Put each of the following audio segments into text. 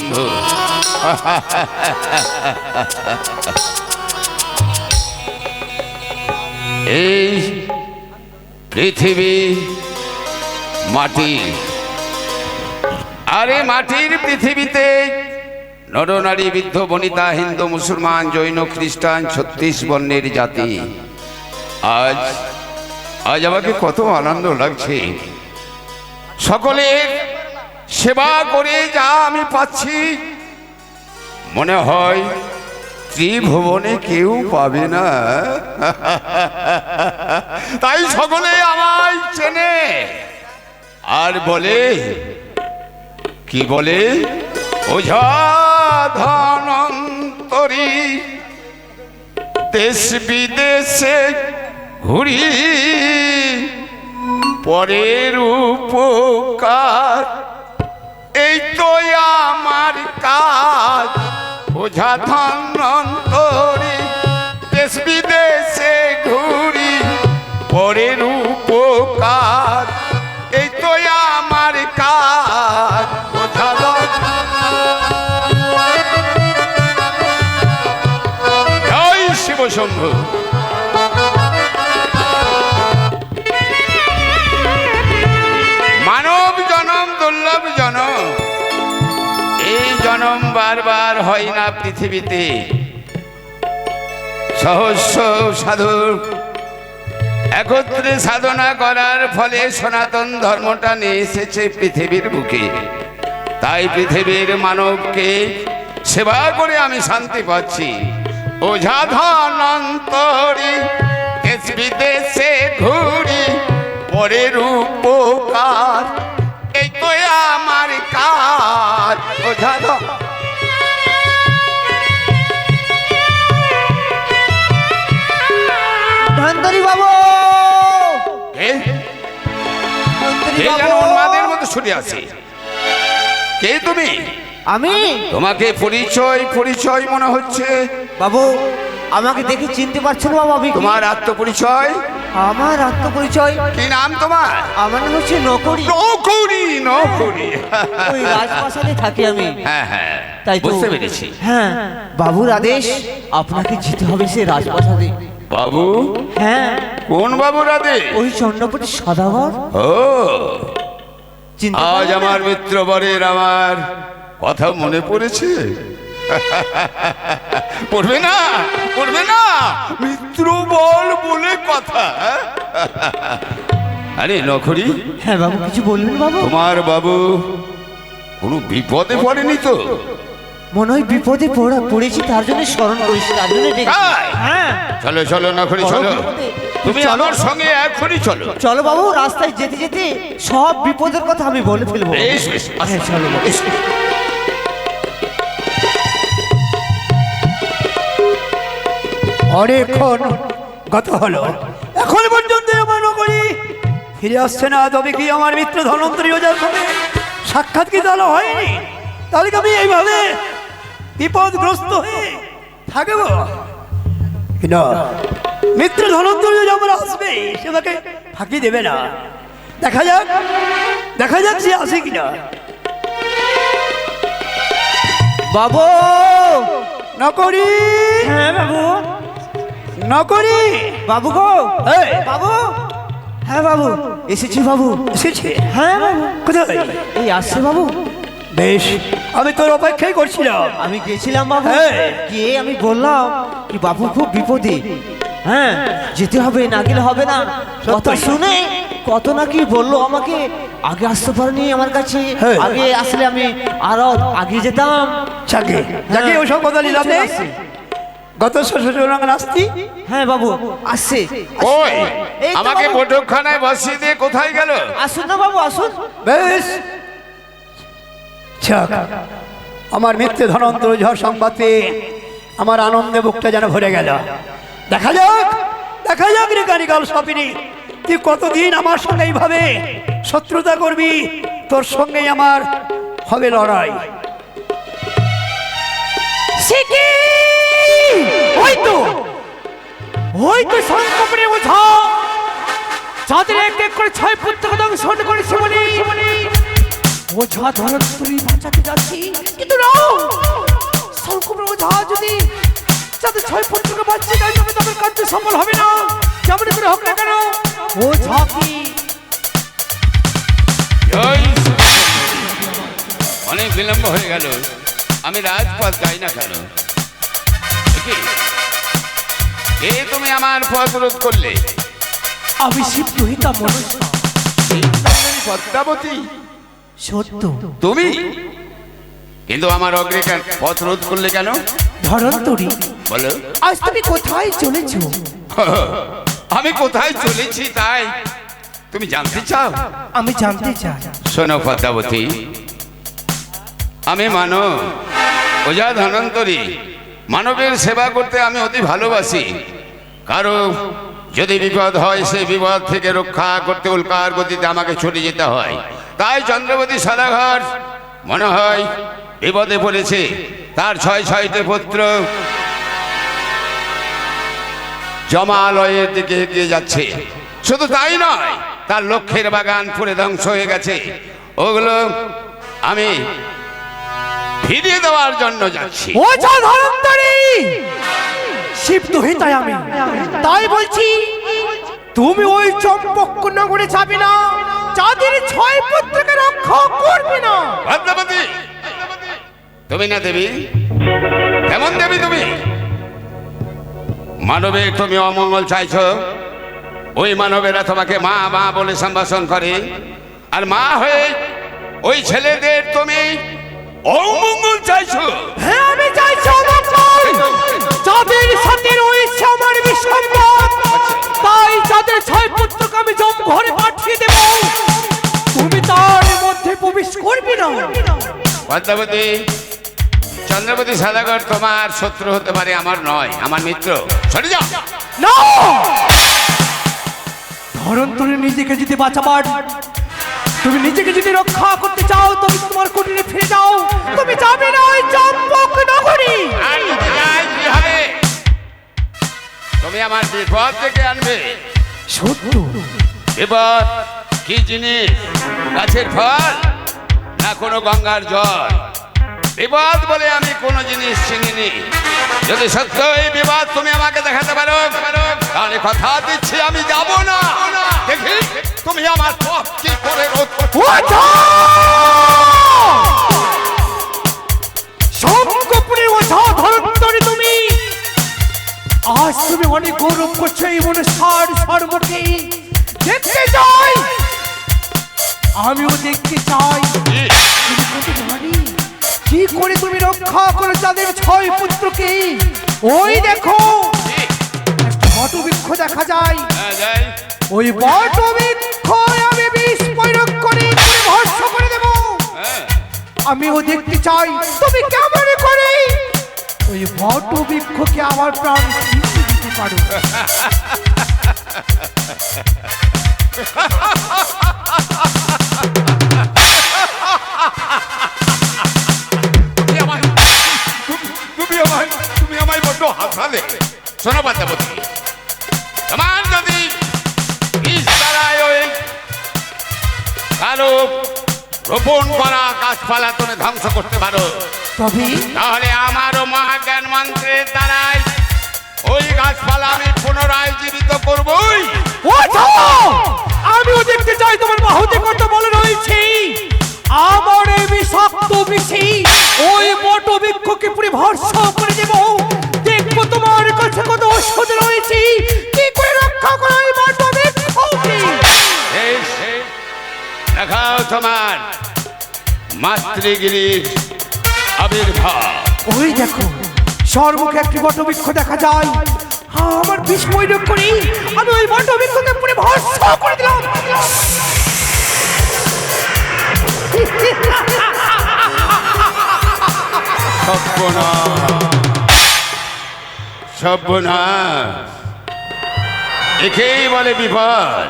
শম্ভু। এই পৃথিবী মাটি, আরে মাটির পৃথিবীতে নরনারী বৃদ্ধ বনিতা হিন্দু মুসলমান জৈন খ্রিস্টান 36 বর্ণের জাতি। আজ আজ আমাকে কত আনন্দ লাগছে। সকলের সেবা করে যা আমি পাচ্ছি মনে হয় ত্রিভুবনে কেউ পাবে না। তাই সকলে আমায় চেনে আর বলে, কি বলে, ওঝা ধনন্তরী। দেশ বিদেশে ঘুরি পরের উপকার, এই তো আমার কাজ। ওঝা ধনন্তরী দেশ বিদেশে ঘুরি পরের উপকার, এই তো আমার কাজ। ওঝা জয় শিব শম্ভু। মানব জনম দুর্লভ জনম, এই জনম বারবার হয় না পৃথিবীতে। সহস্র সাধু একত্রে সাধনা করার ফলে সনাতন ধর্মটা নিয়ে এসেছে পৃথিবীর বুকে। তাই পৃথিবীর মানবকে সেবা করে আমি শান্তি পাচ্ছি। ওঝা ধনন্তরী দেশ বিদেশে ঘুরি পরের উপকার, এই তো আমার কাজ। ওঝা ধনন্তরী বাবু, উন্মাদের মতো ছুটে আসি। কে তুমি? আমি। তোমাকে পরিচয় পরিচয় মনে হচ্ছে। বাবু আমাকে দেখে চিনতে পারছেন বাবু? আমি তোমার আত্মপরিচয়? আমার আত্মপরিচয়? কি নাম তোমার? আমার নাম হচ্ছে নকরি। নকরি, নকরি। ওই রাজপ্রাসাদে থাকি আমি। হ্যাঁ হ্যাঁ, তাই তো বুঝতে পেরেছি। হ্যাঁ, বাবুর আদেশ আপনাকে যেতে হবে সে রাজপ্রাসাদে। বাবু? হ্যাঁ। কোন বাবুর আদেশ? ওই চন্দ্রপতি সদাগর। ও, আজ আমার মিত্রবরের আমার কথা মনে পড়েছে। পড়বে না, পড়বে না, মিত্র বল বলে কথা। আরে নখরি। হ্যাঁ বাবু, কিছু বলবেন বাবু? তোমার বাবু কোনো বিপদে পড়েনি তো? মনে হয় বিপদে পড়েছি, তার জন্য স্মরণ করেছি, তার জন্য হ্যাঁ। চলো চলো নখরি, চলো। তুমি আমার সঙ্গে এখনই চলো। চলো বাবু, রাস্তায় যেতে যেতে সব বিপদের কথা আমি বলে ফেলবো। চলো বাবু। অনেকক্ষণ গত হলো, এখন পর্যন্ত মনে করি ফিরে আসছে না। তবে কি আমার মিত্র ধনন্তরী ওঝার সঙ্গে সাক্ষাৎ কি তাহলে হয়নি? তাহলে কি আমি এইভাবে বিপদগ্রস্ত হয়ে থাকবো না? মিত্র ধনন্তরী ওঝা আমার আসবে, সে আমাকে ফাঁকি দেবে না। দেখা যাক, দেখা যাক সে আসে কিনা। বাবু। নকরি। হ্যাঁ বাবু। নকরি। বাবু গো। বাবু। হ্যাঁ বাবু, এসেছি বাবু। এসেছে? হ্যাঁ বাবু। কোথায়? এই আসছে বাবু। বেশ, আমি তোর অপেক্ষাই করছিলাম। আমি গেছিলাম বাবু, হ্যাঁ। গিয়ে আমি বললাম কি বাবু খুব বিপদে, হ্যাঁ যেতে হবে, না গেলে হবে না। কথা শুনে কত না কি বললো আমাকে। আগে আসতে পারেনি আমার কাছে, আগে আসলে আমি আরো আগে যেতাম। যাকে যাকে ওসব কথা নিলাম নেই। গত শ্বশুর আসতি। হ্যাঁ বাবু আসছে। ওই আমাকে বৈঠকখানায় বসিয়ে দিয়ে কোথায় গেল? আসুন না বাবু, আসুন। বেশ, আমার মিত্রে ধনন্তরী ঝড় সংবাদ পেয়ে আমার আনন্দে বুকটা যেন ভরে গেল। দেখা যাক, দেখা যাক রে কানিকাল সপিনী, তুই কতদিন আমার সঙ্গে এইভাবে শত্রুতা করবি? তোর সঙ্গেই আমার হবে লড়াই। ওই তো সংকোপনে ওঝা, যাদের এক এক করে 6 পুত্রকে ধ্বংস করেছে বলে ওঝা ধনন্তরী বাঁচাতে যাচ্ছি, কিন্তু না, শঙ্কর ওঝা যদি যাদের 6 পুত্রকে বাঁচিয়ে দেয় তবে তাদের কার্য সফল হবে না, যেমন করে হোক না কেন। ওঝা কি জয় অনেক বিলম্ব হয়ে গেল, আমি রাজপথ যাই না কেন? কি? এ তুমি আমার পথ রোধ করলে? আমি শিব দুহিতা মনুষ্য। পদ্মাবতী সত্য তুমি? কিন্তু আমার অগ্রিকার পথ রোধ করলে কেন? ধনন্তরী, বলো। আজ তুমি কোথায় চলেছ? আমি কোথায় চলেছি তাই তুমি জানতে চাও? আমি জানতে চাই। শোনো পদ্মাবতী, আমি মানব, ওঝা ধনন্তরী, মানবের সেবা করতে আমি অতি ভালোবাসি। কারো যদি বিপদ হয় সেই বিপদ থেকে রক্ষা করতে উল্কার গতিতে আমাকে ছুটে যেতে হয়। তাই চন্দ্রবতী সদাঘর মনে হয় বিপদে পড়েছে। তার 6 পুত্র জমালয়ের দিকে এগিয়ে যাচ্ছে। শুধু তাই নয়, তার লক্ষ্যের বাগান পুরে ধ্বংস হয়ে গেছে। ওগুলো আমি ফিরিয়ে দেওয়ার জন্য যাচ্ছি। ওঝা ধনন্তরী, শিব দুহিতায় আমি, তাই বলছি তুমি ওই চম্পক নগরে যাবে না, যাদের 6 পুত্রকে রক্ষা করবে না। পদ্মাবতী, তুমি না দেবী? কেমন দেবী তুমি? মানবে তুমি অমঙ্গল চাইছো, ওই মানবেরা তোমাকে মা মা বলে সম্ভাষণ করে, আর মা হয়ে ওই ছেলেদের তুমি অমঙ্গল চাইছো। হ্যাঁ, আমি চাইছি অমঙ্গল, যাদের সাথে রয়েছে আমার বিসম্বাদ। তাই যাদের 6 পুত্রকে আমি জম ঘরে পাঠিয়ে দেব, তুমি তার মধ্যে প্রবেশ করবে না। পদ্মাবতী, চন্দ্রবতী সদাগর তোমার শত্রু হতে পারে, আমার নয়, আমার মিত্র। সরে যাও। না, ধনন্তরী নিজেকে যদি বাঁচাবার, তুমি নিজেকে যদি রক্ষা করতে চাও, তুমি তোমার কুটিরে ফিরে যাও। তুমি যাবে না ওই চম্পক নগরী। আর যদি যাই কি হবে? তুমি আমার বিপদ থেকে আনবে। সত্য, বিপদ কি জিনিস? গাছের ফল না কোনো গঙ্গার জল? বিপদ বলে আমি কোনো জিনিস চিনিনি। যদি সত্য এই বিপদ তুমি আমাকে দেখাতে পারো, তাহলে কথা দিচ্ছি আমি যাব না। দেখি তুমি আমার পথ কি করে রোধ করতে পারো। শঙ্করপুরে ওঝা ধনন্তরী তুমি, আজ তুমি অনেক গৌরব করছো এই মনসার সর্বকে। দেখতে চাই, আমিও দেখতে চাই তুমি কত জানি, কি করে তুমি রক্ষা করো তাদের 6 পুত্রকে। ওই দেখো একটা বটবৃক্ষ দেখা যায়, হ্যাঁ, যাই। ওই বটবৃক্ষ আমি বিষ প্রয়োগ করে ভস্ম করে দেব। হ্যাঁ। আমিও দেখতে চাই তুমি কেমন করে ওই বটবৃক্ষকে আমার প্রাণ ফিরিয়ে দিতে পারো। তুমি আমায় বড্ড হাসালে। শোনো পদ্মাবতী, তোমার যদি বিষ দ্বারায় ওই কালো রোপণ করা গাছপালা তুমি ধ্বংস করতে পারো, তবে তাহলে আমারও মহাজ্ঞান মন্ত্রের দ্বারাই ওই গাছপালা আমি পুনরায় জীবিত করবই। আমিও দেখতে চাই তোমার বাহুতে কত বল রয়েছে। আমার এই বিষাক্ত বিষে ওই বটবৃক্ষকে পুরো ভস্ম করে দেব। দেখবো তোমার কাছে কত ঔষধ রয়েছে, কি করে রক্ষা করা এই বটবৃক্ষকে। দেখাও তোমার মাতৃগিরির আবির্ভাব। ওই দেখো সর্বকে একটি বটবৃক্ষ দেখা যায়। আমার বিষ প্রয়োগ করি আমি ওই বটবৃক্ষকে পুরো ভস্ম করে দিলাম। সর্বনাশ, একেই বলে বিপদ।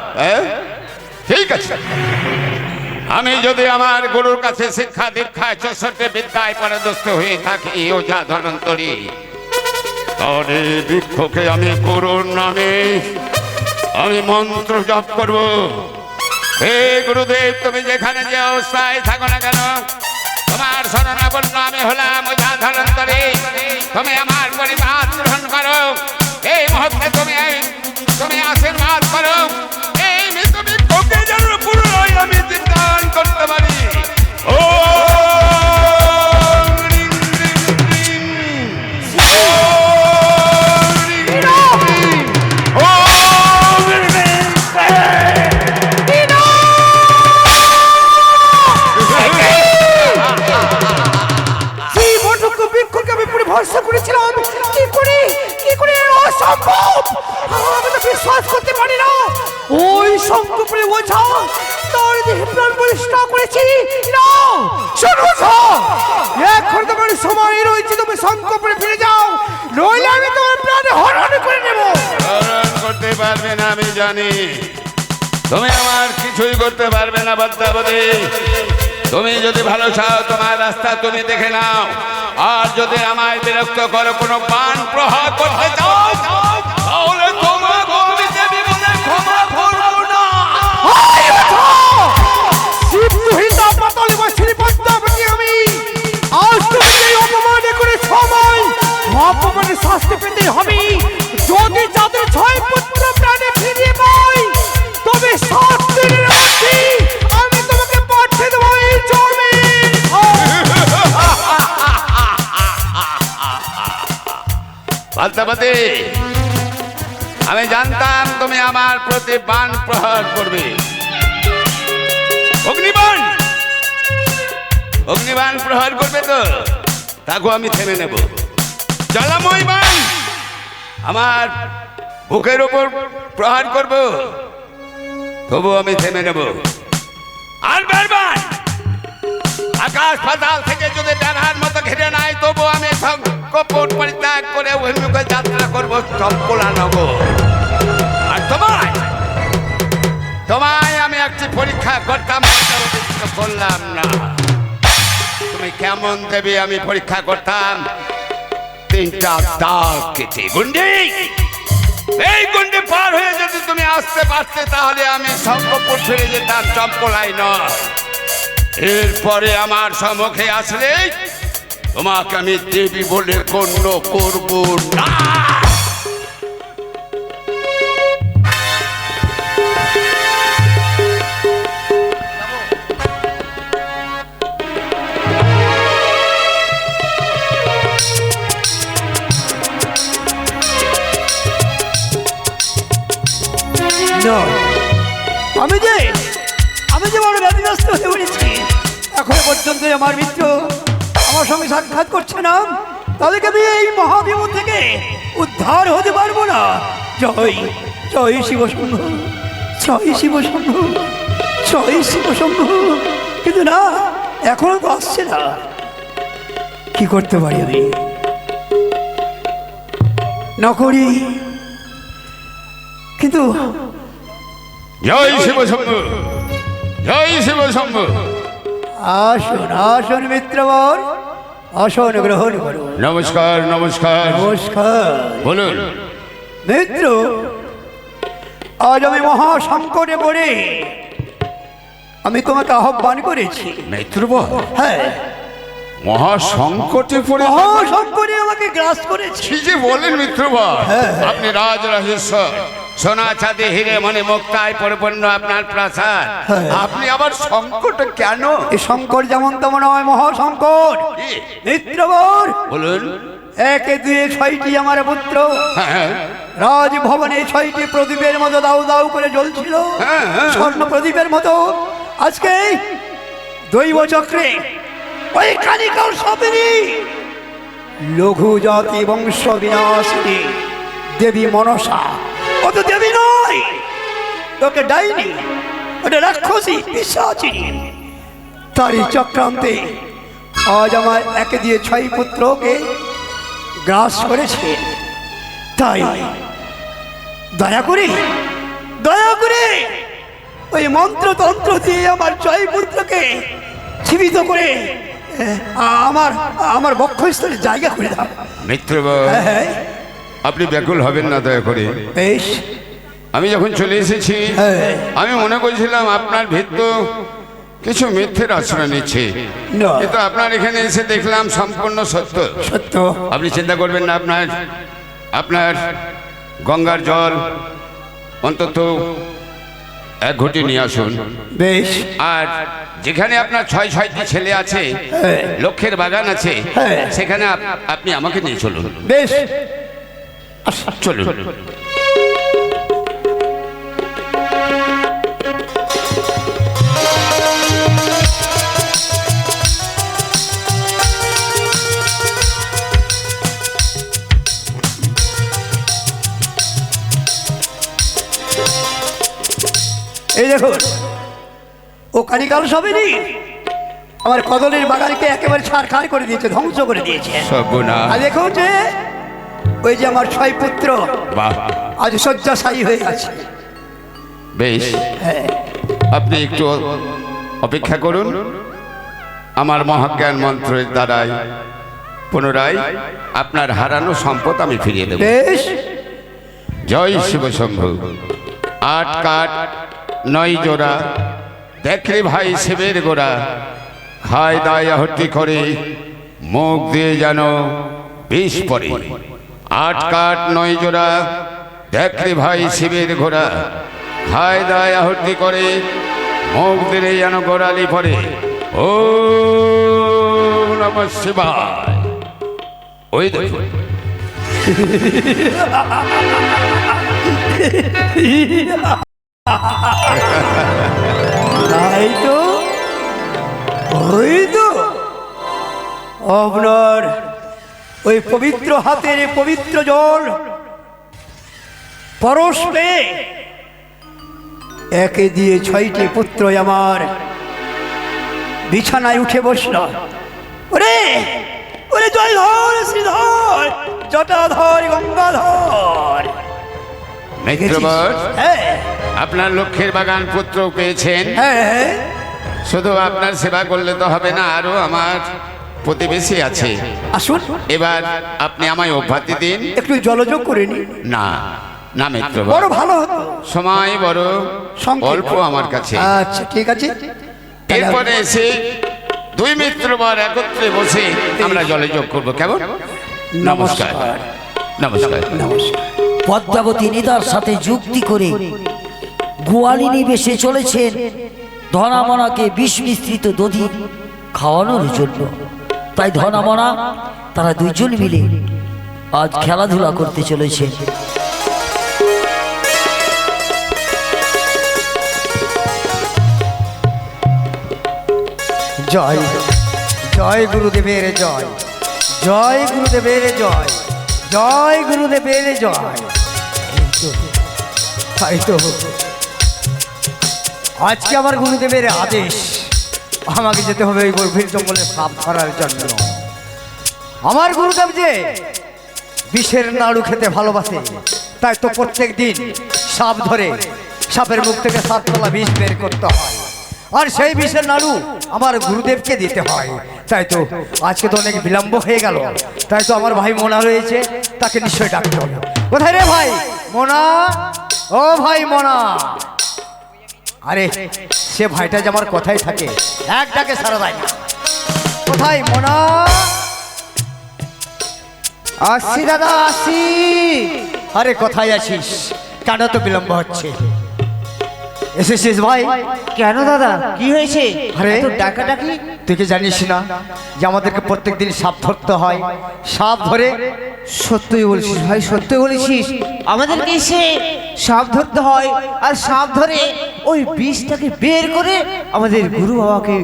ঠিক আছে, আমি যদি আমার গুরুর কাছে শিক্ষা দীক্ষায় 64 বিদ্যায় পরাদস্ত হয়ে থাকি ওঝা ধনন্তরী, তাহলে বৃক্ষকে আমি গুরুর নামে আমি মন্ত্র জপ করব। হে গুরুদেব, তুমি যেখানে যে অবস্থায় থাকো না কেন, তোমার শরণাপন্ন আমি হলাম ওঝা ধনন্তরী। তুমি আমার পরিবার গ্রহণ করো, এই মুহূর্তে তুমি আশীর্বাদ করো, এই তুমি কোকে যেন পুরোই আমি চিন্তান করতে পারি। ও ভরসা করেছিলাম, কি করে অসম্ভব, আমি তো বিশ্বাস করতে পারি না। ওই শঙ্করপুরে ওঝা তার দেহে প্রাণ প্রতিষ্ঠা করেছি না। শোনো এখন তোমার সময় রয়েছে, তুমি শঙ্করপুরে ফিরে যাও, নইলে আমি তোমার প্রাণ হরণ করে নেব। হরণ করতে পারবে না আমি জানি, তুমি আমার কিছুই করতে পারবে না বদ্যাবতী। তুমি যদি ভালো চাও তোমার রাস্তা তুমি দেখে নাও, আর যদি আমায় বিরক্ত করো কোনো বান প্রহার করতে চাও, তাহলে তোমাকে আমি দেবী বলে ক্ষমা করব না। শিবদুহিতা পাতালে বসে পদ্মাবতী আমি আজ তুমি এই অপমানে করে সময় অপমানে শাস্তি পেতে হবে। যদি যাদের 6 পুত্র প্রাণে ফিরিয়ে পাই, তবে 7 দিনের মধ্যে আমি তোমাকে পাঠিয়ে দেবো এই জমিন। বদ্যাবতী, আমি জানতাম তুমি আমার প্রতি বান প্রহার করবে। অগ্নিবাণ প্রহার করবে তো তাকে আমি থেমে নেব। জ্বালাময় বাণ আমার বুকের উপর প্রহার করব, তবু আমি থেমে নেব। আর বারবার আকাশ পাতাল থেকে যদি ডানার মতো ঘিরে নাই, তবু আমি কপট পরিত্যাগ করে অভিমুখে যাত্রা করবো চম্পলা নগর। আর তোমায় আমি একটি পরীক্ষা করতাম, করলাম না। তুমি কেমন দেবে আমি পরীক্ষা করতাম। 3টা দাগ কেটে গুন্ডি, এই গুন্ডি পার হয়ে যদি তুমি আসতে পারতে, তাহলে আমি শঙ্করপুর ফিরে যেতাম, চম্পলাই নয়। এরপরে আমার সম্মুখে আসলে তোমাকে আমি দেবী বলে গণ্য করব না। আমি যে বড় ব্যতিব্যস্ত হয়ে পড়েছি, এখনো পর্যন্ত আমার মিত্র আমার সঙ্গে সাক্ষাৎ করছে না, তাদেরকে আমি এই মহাবিপদ থেকে উদ্ধার হতে পারবো না। জয় জয় শিব শম্ভু, জয় শিব শম্ভু, জয় শিব শম্ভু। কিন্তু না, এখনো তো আসছে না। কি করতে পারি আমি? নকরি, কিন্তু জয় শিব শম্ভু, জয় শিব শম্ভু। আসুন আসুন মিত্রবর, আসন গ্রহণ করুন। নমস্কার নমস্কার। নমস্কার। বলুন মিত্র, আজ আমি মহা সংকটে পড়ে আমি তোমাকে আহ্বান করেছি। মিত্রবর, হ্যাঁ, মহা সংকটে পড়ে মহা সংকটে আমাকে গ্রাস করেছে। কি যে বলেন মিত্রবর, আপনি রাজ রাজেশ্বর, সোনা চাঁদে হিরে মনে মুক্তায় পরিপূর্ণ আপনার প্রাসাদ, আপনি আবার সংকটে কেন? এই সংকট যেমন তেমন নয়, মহা সংকট। মিত্রবর, বলুন। 1 2 6টি আমার পুত্র হ্যাঁ, রাজভবনে 6টি প্রদীপের মতো দাউ দাউ করে জ্বলছিল, স্বর্ণ প্রদীপের মতো। আজকে দৈব চক্রে ওই কালিকার সাপেরি লঘু জাতি বংশ বিনাশিনী দেবী মনসা, ও তো দেবী নয়, তোকে ডাইনি, ওটা রাক্ষসী পিশাচিনী। তারই চক্রান্তে আজ আমার 1 দিয়ে 6 পুত্রকে গ্রাস করেছে। তাই দয়া করে ওই মন্ত্রতন্ত্র দিয়ে আমার 6 পুত্রকে জীবিত করে আমার বক্ষস্থলে জায়গা করে দাও। মিত্রবর, হ্যাঁ, আপনি ব্যাকুল হবেন না, দয়া করে। বেশ আমি যখন চলে এসেছি হ্যাঁ। আমি মনে করেছিলাম আপনার ভিত্ত কিছু মিথ্যের আশ্রয় নিচ্ছে, না। কিন্তু আপনার এখানে এসে দেখলাম সম্পূর্ণ সত্য। সত্য। আপনি চিন্তা করবেন না, আপনার আপনার গঙ্গার জল অন্তত 1 ঘটি নিয়ে আসুন। বেশ। আর যেখানে আপনার 6-6টি ছেলে আছে, হ্যাঁ। লক্ষ্যের বাগান আছে, হ্যাঁ। সেখানে আপনি আমাকে নিয়ে চলুন। বেশ। চলুন। এই দেখুন, ও কারিকাল সবেনি আমার কদলের বাগানকে একেবারে ছাড়খাড় করে দিয়েছে, ধ্বংস করে দিয়েছে। সর্বনাশ। আর দেখো যে ওই যে আমার 6 পুত্র বাহ, আজ শয্যাশায়ী হয়ে আছে। বেশ, আপনি একটু অপেক্ষা করুন। আমার মহাজ্ঞান মন্ত্রের দ্বারাই পুনরায় আপনার হারানো সম্পদ আমি ফিরিয়ে দেব। বেশ। জয় শিব শম্ভু। 8 কাঠ 9 জোড়া, দেখরে ভাই শিবের গোড়া, খায় দায় আহতি করে, মুখ দিয়ে যেন বিষ পড়ে। 8 কাঠ 9 জোড়া, দেখরে ভাই শিবের ঘোড়া, খায় দায় আহতি করে, মুখ দিয়ে যেন গোড়ালি পড়ে। ও নমঃ শিবায়। ওই দেখুন, তাই তো, ওই তো আপনার ওই পবিত্র হাতের পবিত্র জল পরশ পেয়ে একে দিয়ে 6টি পুত্র আমার বিছানায় উঠে বসল। ওরে ওরে জয়ধর শ্রীধর জটাধর গঙ্গাধর। মিত্রবর, হ্যাঁ আপনার লক্ষ্যের বাগান পুত্র পেয়েছেন। হ্যাঁ। শুধু আপনার সেবা করলে তো হবে না, আরো আমার প্রতিবেশী আছে। আসুন, এবার আপনি আমায় অভ্যাতি দিন। একটু জলযোগ করে নি। না না মিত্রবর, বড় ভালো হতো। সময় বড় সংক্ষেপ। অল্প আমার কাছে। আচ্ছা ঠিক আছে। এরপরে এসে 2 মিত্রবর একত্রে বসে আমরা জলে যোগ করবো, কেমন? নমস্কার। নমস্কার। নমস্কার। পদ্মাবতী নিদার সাথে যুক্তি করে গোয়ালিনী বেশে চলেছেন ধনামনাকে বিষ মিশ্রিত দধি খাওয়ানোর জন্য। তাই ধনামনা তারা 2 জন মিলে আজ খেলাধুলা করতে চলেছে। জয় জয় গুরুদেবের জয়, জয় গুরুদেবের জয়, জয় গুরুদেবের জয়। তাই তো আজকে আমার গুরুদেবের আদেশ, আমাকে যেতে হবে ওই গভীর জঙ্গলে সাপ ধরার জন্য। আমার গুরুদেব যে বিষের নাড়ু খেতে ভালোবাসে, তাই তো প্রত্যেক দিন সাপ ধরে সাপের মুখ থেকে 7 তলা বিষ বের করতে হয়, আর সেই বিষের নাড়ু আমার গুরুদেবকে দিতে হয়। তাই তো আজকে তো অনেক বিলম্ব হয়ে গেল। তাই তো আমার ভাই মোনা রয়েছে, তাকে নিশ্চয় ডাকতে হবে। কোথায় রে ভাই মোনা? ও ভাই মোনা। আরে সে ভাইটা যে আমার কথাই থাকে, এক ডাকে সারা দেয় না। কোথায় মোনা? আসছি দাদা আসছি। আরে কোথায় আছিস? কেন তো বিলম্ব হচ্ছে? এসেছিস ভাই? কেন দাদা, কি হয়েছে? আরে এত ডাকাডাকি? তুই কি জানিস না যে আমাদেরকে প্রত্যেকদিন সাপ ধরতে হয়? সাপ ধরে সত্যই বলছিস ভাই, সত্যই বলেছিস। আমাদেরকে সে সাপ ধরতে হয়, আর সাপ ধরে ওই বিষটাকে বের করে আমাদের গুরু বাবাকে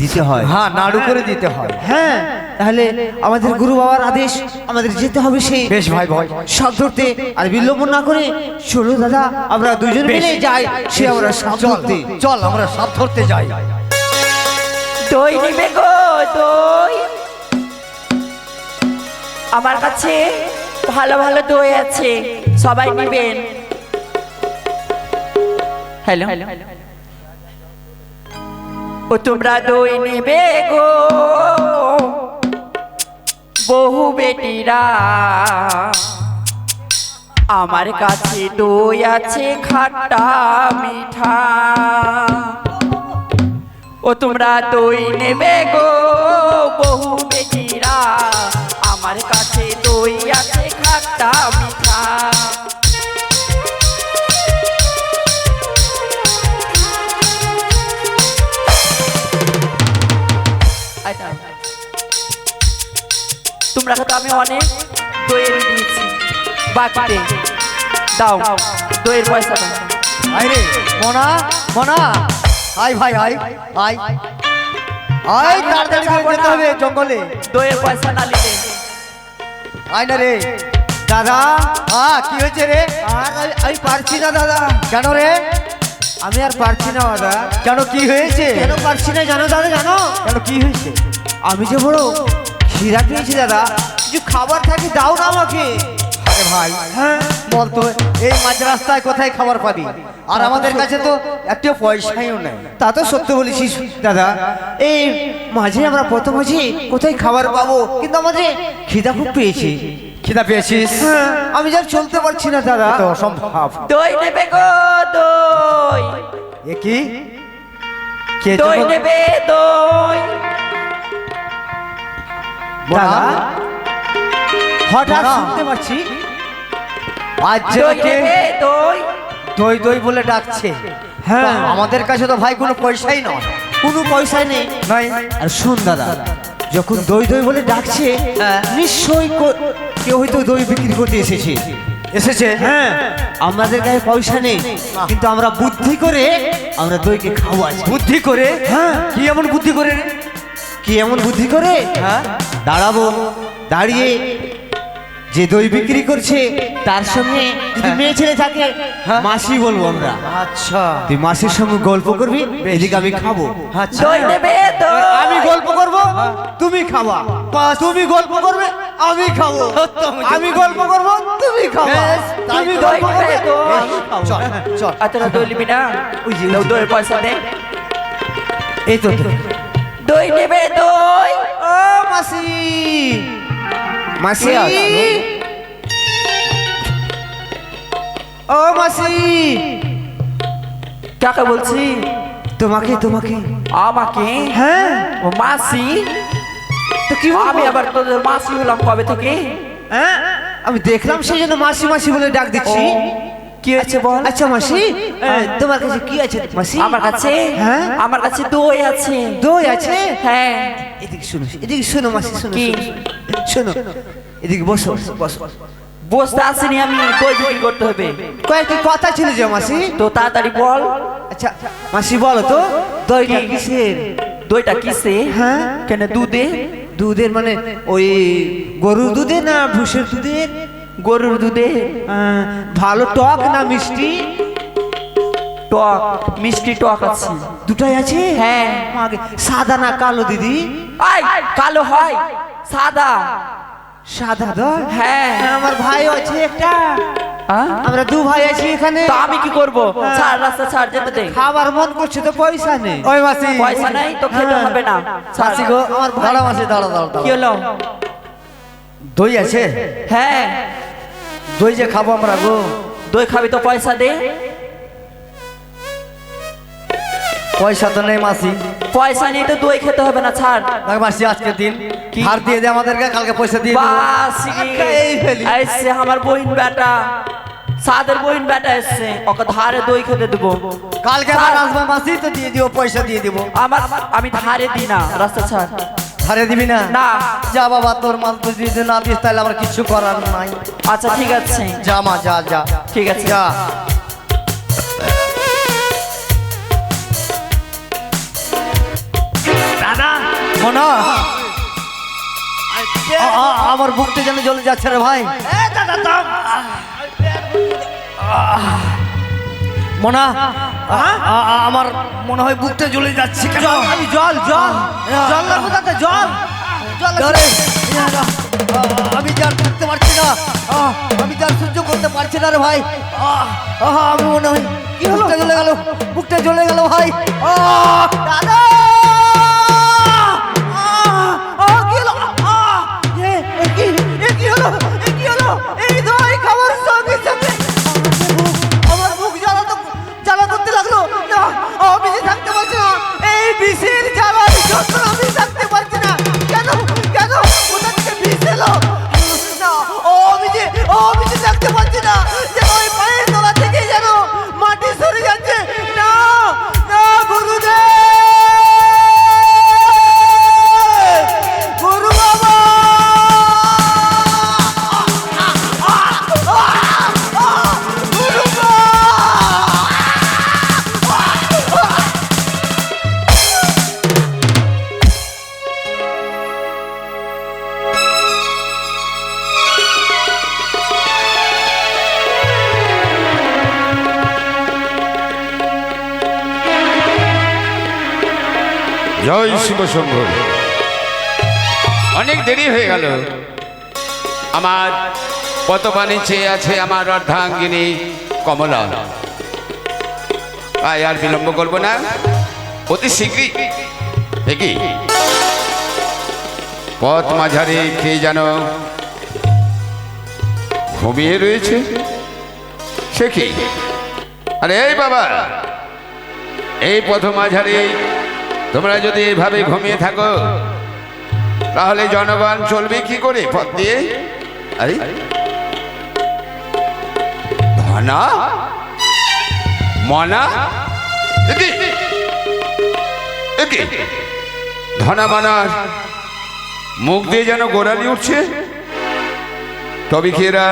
দিতে হয়। হ্যাঁ নাড়ু করে দিতে হয়। হ্যাঁ, তাহলে আমাদের গুরু বাবার আদেশ, আমাদের যেতে হবে সেই বেশ ভাই ভাই, সাপ ধরতে। আর বিলম্ব না করে চলো দাদা, আমরা 2 জন মিলে যাই সে আমরা সাপ চল ধরতে। চল আমরা সাপ ধরতে যাই। দই নিবে গো, দই আমার কাছে ভালো ভালো দই আছে, সবাই নিবেন। হ্যালো, ও তোমরা দই নেবে গো বহু বেটিরা, আমার কাছে দই আছে খাট্টা মিঠা। ও তোমরা দই নেবে গো বহু বেটিরা, আমার কাছে দই আছে খাট্টা মিঠা। তোমরা তো আমি অনেক দই এনে দিয়েছি বাকিতে, দাও দইয়ের পয়সা দাও। আয় রে মনা, মনা আয় ভাই, আয় আয় আয়, তাড়াতাড়ি করে যেতে হবে জঙ্গলে। দইয়ের পয়সা না নিলে আয় না রে দাদা কি হয়েছে রে? আর আমি পারছি না দাদা। কেন রে? আমি আর পারছি না দাদা। কেন কি হয়েছে? কেন পারছি না জানো দাদা? জানো কেন কি হয়েছে? আমি যে বড় খিদা পেয়েছি দাদা, কিছু খাবার থাকে দাও না আমাকে। আরে ভাই হ্যাঁ বলতো, এই মাঝ রাস্তায় কোথায় খাবার পাবি? আর আমাদের কাছে তো একটা পয়সাও নেই। তা তো সত্য বলেছিস দাদা। এই মাঝে আমরা প্রথম আছি, কোথায় খাবার পাবো, কিন্তু আমাদের খিদা খুব পেয়েছি। খিদা পেয়েছিস? হ্যাঁ, আমি যা চলতে পারছি না দাদা। তো অসম্ভব। দই নেবে গো দই, এ কি? কে দই যেন- নেবে দই। দাদা হঠাৎ মনা। শুনতে পাচ্ছি আজ দই যেটাকে নেবে দই। দই দই বলে ডাকছে, হ্যাঁ। তা আমাদের কাছে তো ভাই কোনো পয়সাই নয়। কোনো পয়সা নেই। নাই। আর শোন দাদা, যখন দই দই বলে ডাকছে, হ্যাঁ। নিশ্চয়ই কেউ হয়তো দই বিক্রি করতে এসেছে। এসেছে? হ্যাঁ, আমাদের গায়ে পয়সা নেই, কিন্তু আমরা বুদ্ধি করে আমরা দইকে খাবো আজ। বুদ্ধি করে? হ্যাঁ। কি এমন বুদ্ধি করে রে? কি এমন বুদ্ধি করে? হ্যাঁ। দাঁড়াবো, দাঁড়িয়ে যে দই বিক্রি করছে তার সঙ্গে যদি মেয়ে ছেলে থাকে, মাসি বলবো আমরা। আচ্ছা তুই মাসির সঙ্গে গল্প করবি, এদিকে আমি খাবো। আচ্ছা। দই নেবে দই। আমি গল্প করব, তুমি খাবা। তুমি গল্প করবে, আমি খাবো। আমি গল্প করব, তুমি খাবা। বেশ, তাই তুমি তো। গল্প করবে, দই। আমি খাবো। চল চল। আর তোরা দই নিবি না? ওই যে, দাও দইয়ের পয়সা দে। এই তো দই নেবে দই। ও মাসি, মাসি, কে আছে? ও মাসি, কাকে বলছি? তোমাকে তোমাকে। আমাকে? হ্যাঁ, ও মাসি? তো কি আমি বলবো? আবার তোদের মাসি হলাম কবে থেকে? হ্যাঁ, আমি দেখলাম সেই জন্য মাসি মাসি বলে ডাক দিচ্ছি। কি হয়েছে বল? আচ্ছা মাসি, তোমার কাছে কি আছে মাসি? আমার কাছে? হ্যাঁ। আমার কাছে দই আছে। দই আছে? হ্যাঁ। এদিকে শোনো, এদিকে শোনো মাসি, শোনো কি? শোনো, এদিকে বসো বসো। বসতে আসিনি আমি, দই বিক্রি করতে হবে। কয়েকটি কথা ছিল যে মাসি। তো তাড়াতাড়ি বল। আচ্ছা মাসি বলো তো, দইটা কিসের? দইটা কিসে? হ্যাঁ। কেন দুধে? দুধের মানে ওই গরুর দুধে না ভুষের দুধের? গরুর দুধে। ভালো টক না মিষ্টি? টক, মিষ্টি টক আছে। দুটাই আছে? হ্যাঁ। আগে সাদা না কালো দিদি? আই কালো হয়, সাদা। সাদা দই? হ্যাঁ। আমার ভাই আছে একটা, হ্যাঁ? আমরা দু ভাই আছি এখানে। তো আমি কি করব? ছাড়, রাস্তা ছাড়, যেতে দে। খাবার মন করছে তো পয়সা নেই। ওই মাসি, পয়সা নাই তো খেতে হবে না। ছাড়। মাসি গো, আমার দাঁড়া মাসি, দাঁড়া দাঁড়া কি দাঁড়া। হলো? দই আছে? হ্যাঁ। দই যে খাবো আমরা গো। দই খাবি তো পয়সা দে। পয়সা তো নেই মাসি। পয়সা নিয়ে তো দই খেতে হবে না, ছাড়। দেখ মাসি, আজকে দিন কি? ধার দিয়ে দে আমাদেরকে, কালকে পয়সা দিয়ে দেবো। বাস এসছে আমার বহিন বেটা, সাদের বহিন বেটা এসছে, ওকে ধারে দই খেতে দেবো। কালকে আবার আসবে মাসি, তো দিয়ে দিও, পয়সা দিয়ে দিব। আমি ধারে দিই না, রাস্তা ছাড়। ধারে দিবি না? না। যা বাবা, তোর মাল তো যদি না দিস তাহলে আমার কিছু করার নাই। আচ্ছা ঠিক আছে, যা মা, যা যা। ঠিক আছে। যা। মোনা, আমার বুকটা যেন জ্বলে যাচ্ছে রে ভাই। মোনা, আমার মনে হয় বুকটা জ্বলে যাচ্ছে কেন? আমি জল জল জল লাগবো তাতে, জল জল লাগবে। আরে, আমি যার করতে পারছি না, আমি যার সহ্য করতে পারছি না রে ভাই। আমি মনে হয় কি বুকটা জ্বলে গেল, বুকটা জ্বলে গেল ভাই। দাদা, কি হলো? এ কি হলো? এ কি হলো? এই দই খাবার সঙ্গে সঙ্গে জয় শিব শম্ভু। অনেক দেরি হয়ে গেল। আমার পতপানি চেয়ে আছে আমার অর্ধাঙ্গিনী কমলা। আর বিলম্ব করবো না, অতি শীঘ্রই। কি পথ মাঝারে কে যেন ঘুমিয়ে রয়েছে, সে কি? আরে এই বাবা, এই পথ মাঝারে তোমরা যদি এইভাবে ঘুমিয়ে থাকো তাহলে জনগণ চলবে কি করে পথ দিয়ে? আরে ধনা মনা, ধনা মানার মুখ দিয়ে যেন গোড়ালি উঠছে। তবে কি এরা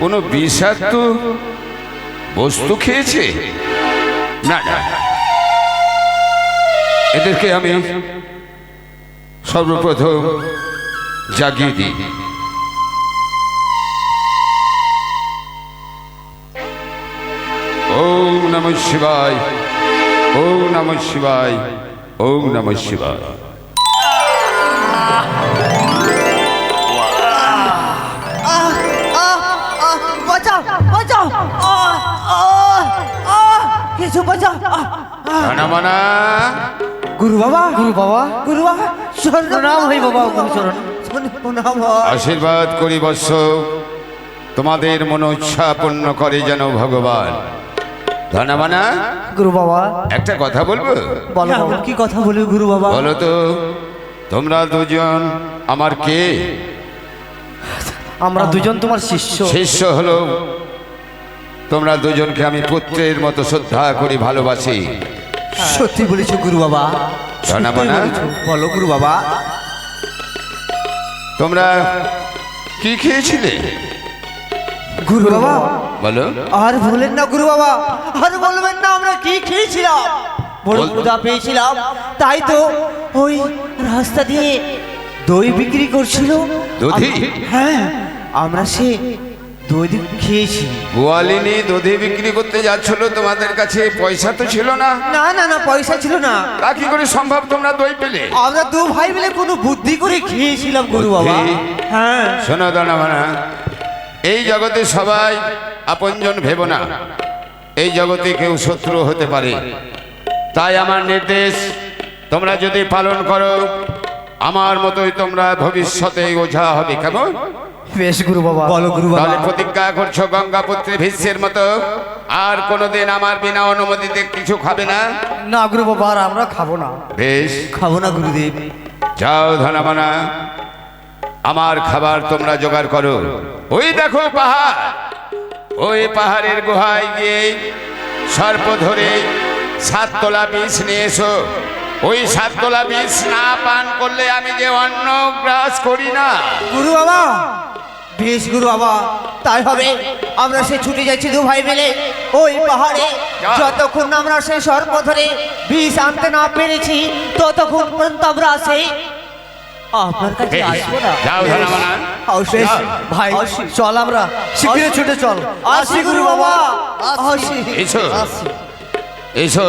কোনো বিষাক্ত বস্তু খেয়েছে? না না, এদেরকে আমি সর্বপ্রথম জাগিয়ে দিই। ওম নমঃ শিবায়, ওম নমঃ শিবায়, ওম নমঃ শিবায়। বাঁচাও বাঁচাও, কিছু বাঁচাও। ধনমানা, গুরু বাবা, গুরু বাবা, গুরু বাবা, প্রণাম হয় বাবা, গুরুচরণ। প্রণাম হয়। আশীর্বাদ করি বৎস, তোমাদের মন উচ্ছাপন্ন করে যেন ভগবান। ধনমানা, গুরু বাবা, একটা কথা বলবো? বলো বাবা। কি কথা বলবি গুরু বাবা? বলো তো, তোমরা দুজন আমার কে? আমরা দুজন তোমার শিষ্য। শিষ্য হলো, তোমরা দুজনকে আমি পুত্রের মতো শ্রদ্ধা করি, ভালোবাসি। সত্যি বলেছো গুরু বাবা, ধনমানা, বলো গুরু বাবা। তোমরা কি খেয়েছিলে? গুরু বাবা, বলো। আর বলেন না গুরু বাবা, আর বলবেন না আমরা কি খেয়েছিলাম। বড় ক্ষুধা পেয়েছিলাম, তাই তো ওই রাস্তা দিয়ে দই বিক্রি করছিল। দধি? হ্যাঁ, আমরা সে দই খেয়েছি। গোয়ালিনী দধি বিক্রি করতে যাচ্ছিল, তোমাদের কাছে পয়সা তো ছিল না। না না না, পয়সা ছিল না। তা কি করে সম্ভব তোমরা দই পেলে? আমরা দু ভাই মিলে কোনো বুদ্ধি করে খেয়েছিলাম গুরু বাবা। বুদ্ধি? হ্যাঁ, শোনো ধনমানা, এই জগতে সবাই আপনজন ভেবো না। এই জগতে কেউ শত্রু হতে পারে। তাই আমার নির্দেশ তোমরা যদি পালন করো, আমার মতোই তোমরা ভবিষ্যতে ওঝা হবে। কেমন? বেশ গুরু বাবা। বলো গুরু বাবা। তাহলে প্রতিজ্ঞা করছো গঙ্গাপুত্রী ভীষ্মের মতো আর কোনোদিন আমার বিনা অনুমতিতে কিছু খাবে না? না গুরু বাবা, আর আমরা খাবো না। বেশ, খাবো না গুরুদেব। যাও ধনমানা, আমার খাবার তোমরা জোগাড় করো। ওই দেখো পাহাড়, ওই পাহাড়ের গুহায় গিয়ে সর্প ধরে 7 তোলা বিষ নিয়ে এসো। ওই 7 তোলা বিষ না পান করলে আমি যে অন্ন গ্রাস করি না। গুরু বাবা, বেশ গুরু বাবা, তাই হবে। আমরা সে ছুটে যাচ্ছি দু ভাই মিলে ওই পাহাড়ে। যতক্ষণ না আমরা সেই সর্প ধরে বিষ আনতে না পেরেছি, ততক্ষণ পর্যন্ত আমরা সেই আপনার কাছে আসবো না। যাও ধনমানা। বেশ ভাই চল, আমরা শিগগিরই ছুটে চল। আসি গুরু বাবা, আসি। এসো এসো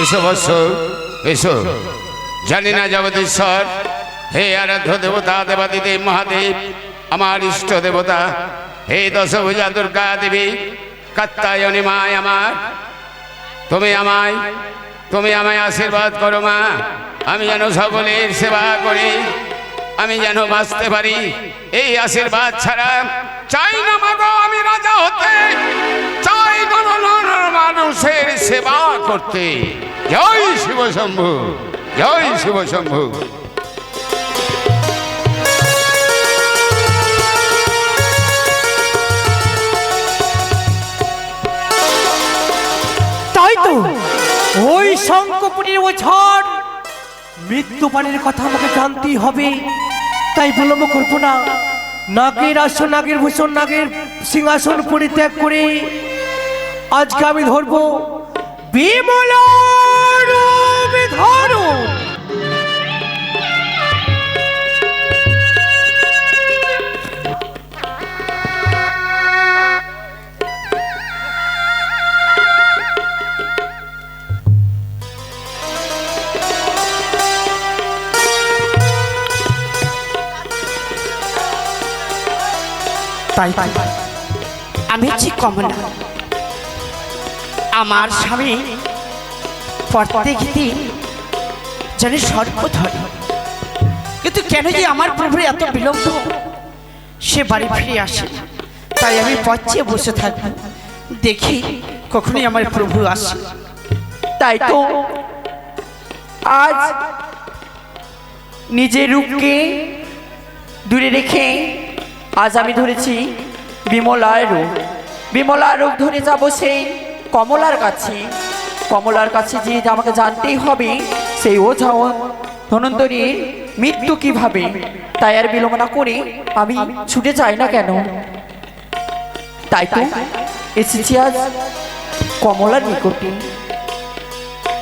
এসো বৎস, এসো। জানি না জগদীশ্বর, হে আরাধ্য দেবতা দেবাদিদেব মহাদেব, আমার ইষ্ট দেবতা, হে দশভুজা দুর্গা দেবী, কাত্যায়নী মায় আমার, তুমি আমায় আশীর্বাদ করো মা। আমি যেন সকলের সেবা করি, আমি যেন বাঁচতে পারি। এই আশীর্বাদ ছাড়া চাই না মাগো আমি রাজা হতে, চাই মানুষের সেবা করতে। জয় শিব শম্ভু, জয় শিব শম্ভু। তাই তো ওই শঙ্কপুরীর ওই ঝড় মৃত্যু পানির কথা আমাকে জানতেই হবে। তাই বিলম্ব করবো না, নাগের আসন, নাগের ভূষণ, নাগের সিংহাসন পরিত্যাগ করে আজকে আমি ধরবো বিমলা রূপ ধারণ। তাই আমি হচ্ছি কমলা। আমার স্বামী প্রত্যেক দিন যেন সর্প ধরে, কিন্তু কেন যে আমার প্রভুর এত বিলম্ব, সে বাড়ি ফিরে আসে না। তাই আমি পথে বসে থাকবো, দেখি কখনই আমার প্রভু আসে। তাই তো আজ নিজের রূপকে দূরে রেখে আজ আমি ধরেছি বিমলার রূপ। বিমলার রূপ ধরে যাব সেই কমলার কাছে। কমলার কাছে যে আমাকে জানতেই হবে সেই ওঝা ধনন্তরীর মৃত্যু কিভাবে। তাই আর বিলম্ব না করে আমি ছুটে যাই না কেন। তাই তো এসেছি আজ কমলার নিকটে।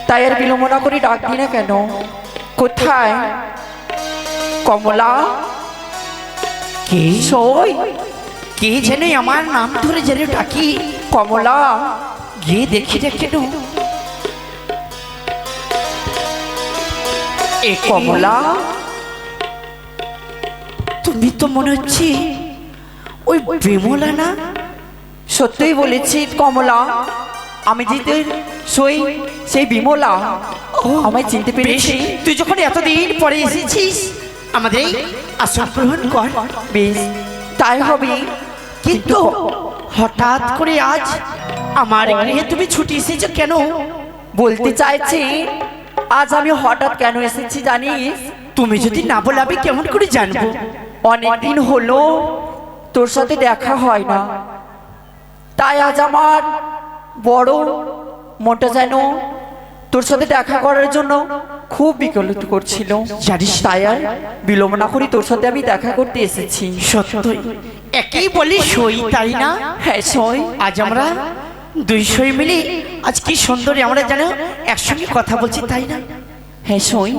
তাই আর বিলম্ব না করে ডাক দিই না কেন। কোথায় কমলা? কে সই? কে যেন আমার নাম ধরে যেন ডাকি কমলা। গিয়ে দেখি রে কেন এ কমলা, তুমি তো মনে হচ্ছে ওই বিমলা না? সত্যই বলেছি কমলা, আমি যেতে সই সেই বিমলা। আমায় চিনতে পেরেছি। তুই যখন এতদিন পরে এসেছিস আমাদের আশ্রম গ্রহণ কর। বেশ তাই হবে, কিন্তু হঠাৎ করে আজ আমার গৃহে তুমি ছুটি এসেছো কেন? বলতে চাইছি আজ আমি হঠাৎ কেন এসেছি জানিস? তুমি যদি না বলে আমি কেমন করে জানবো? অনেকদিন হলো তোর সাথে দেখা হয় না, তাই আজ আমার বড় মনটা যেন তোর সাথে দেখা করার জন্য খুব বিকলিত করছিল জানিস। তাই আর বিলম্ব না করি তোর সাথে আমি দেখা করতে এসেছি। সত্যই একই বলি সই, তাই না? হ্যাঁ সই। আজ আমরা দুই সই মিলে আজ কি সুন্দরী আমরা যেন একসঙ্গে কথা বলছি, তাই না? হ্যাঁ সই।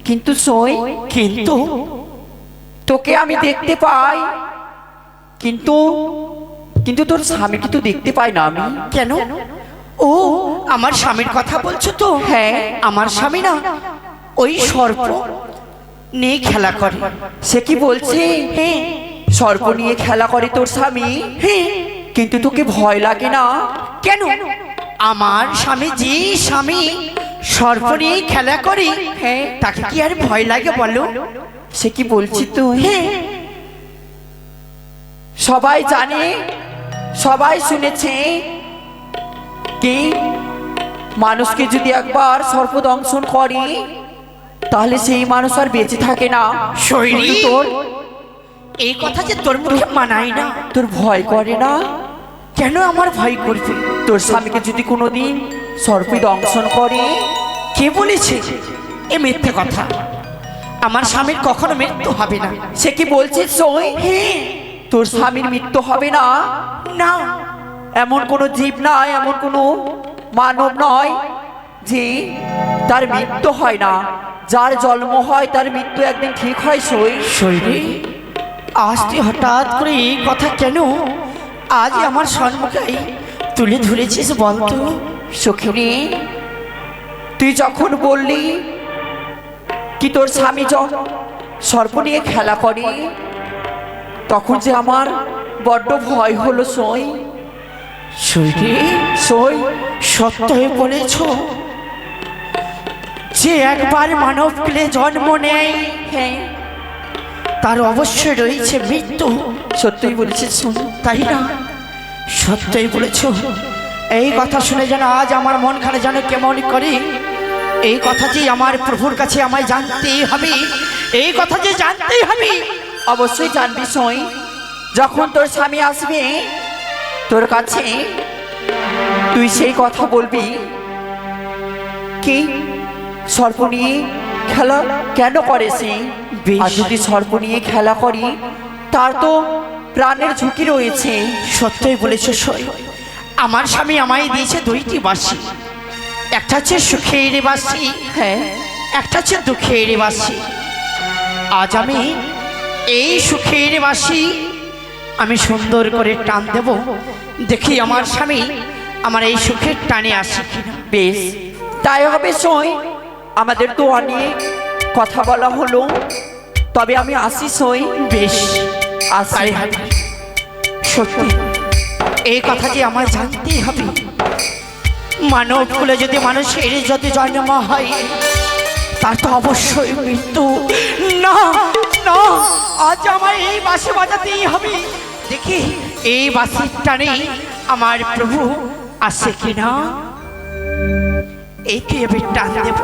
কিন্তু সই, কিন্তু তোকে আমি দেখতে পাই, কিন্তু কিন্তু তোর স্বামীকে তো দেখতে পাই না আমি। কেন? ও আমার স্বামীর কথা বলছো তো? হ্যাঁ আমার স্বামী না ওই সর্প নিয়ে খেলা করে। সে কি বলছে? হ্যাঁ সর্প নিয়ে খেলা করে তোর স্বামী। হ্যাঁ কিন্তু তোকে ভয় লাগে না কেন? আমার স্বামী যে স্বামী সর্প নিয়ে খেলা করে, হ্যাঁ তাকে কি আর ভয় লাগে বলো? সে কি বলছি তুই? হ্যাঁ সবাই জানে, সবাই শুনেছে কি মানুষকে যদি একবার সর্প দংশন করে তাহলে সেই মানুষ আর বেঁচে থাকে না। শরীর তোর এই কথা যে তোর মুখে মানায় না, তোর ভয় করে না? কেন আমার ভয় করবে? তোর স্বামীকে যদি কোনোদিন সর্প দংশন করে? কে বলেছে এ মিথ্যে কথা? আমার স্বামীর কখনো মৃত্যু হবে না। সে কি বলছে সই? হ্যাঁ তোর স্বামীর মৃত্যু হবে না? না এমন কোনো জীব নয়, এমন কোনো মানব নয় যে তার মৃত্যু হয় না। যার জন্ম হয় তার মৃত্যু একদিন ঠিক হয় সই। সই আজ তুই হঠাৎ করে এই কথা কেন আজ আমার সম্মুখে তুলে ধরেছিস বলতো? সখিনী তুই যখন বললি কি তোর স্বামী সর্প নিয়ে খেলা করে, তখন যে আমার বড্ড ভয় হলো সই। সই সত্য হয়ে বলেছ যে একবার মানব কুলে জন্ম নেয়, হ্যাঁ তার অবশ্যই রয়েছে মৃত্যু। সত্যই বলেছিস তাই না? সত্যই বলেছ। এই কথা শুনে যেন আজ আমার মনখানে যেন কেমন করে। এই কথা যে আমার প্রভুর কাছে আমায় জানতেই হবে, এই কথা যে জানতেই হবে। অবশ্যই জানবি সই। যখন তোর স্বামী আসবে তোর কাছে তুই সেই কথা বলবি কি সর্প নিয়ে খেলা কেন করে সে। আর যদি সর্প নিয়ে খেলা করি তার তো প্রাণের ঝুঁকি রয়েছে। সত্যই বলেছ সই। আমার স্বামী আমায় দিয়েছে দুইটি বাঁশি, একটা হচ্ছে সুখের বাঁশি, হ্যাঁ একটা হচ্ছে দুঃখের বাঁশি। আজ আমি এই সুখের বাঁশি আমি সুন্দর করে টান দেব, দেখি আমার স্বামী আমার এই সুখের টানে আসে কিনা। বেশ তাই হবে সই। আমাদের তো অনেক কথা বলা হলো, তবে আমি আসি সই। বেশ আসি। সত্যি এই কথা যে আমার জানতেই হবে। মানব কুলে যদি মানুষের যদি জন্ম হয় তার তো অবশ্যই মৃত্যু। না না, আজ আমায় এই বাঁশি বাজাতেই হবে। দেখি এই বাঁশির টানে আমার প্রভু আসে কিনা। এইটি এবার টান দেব।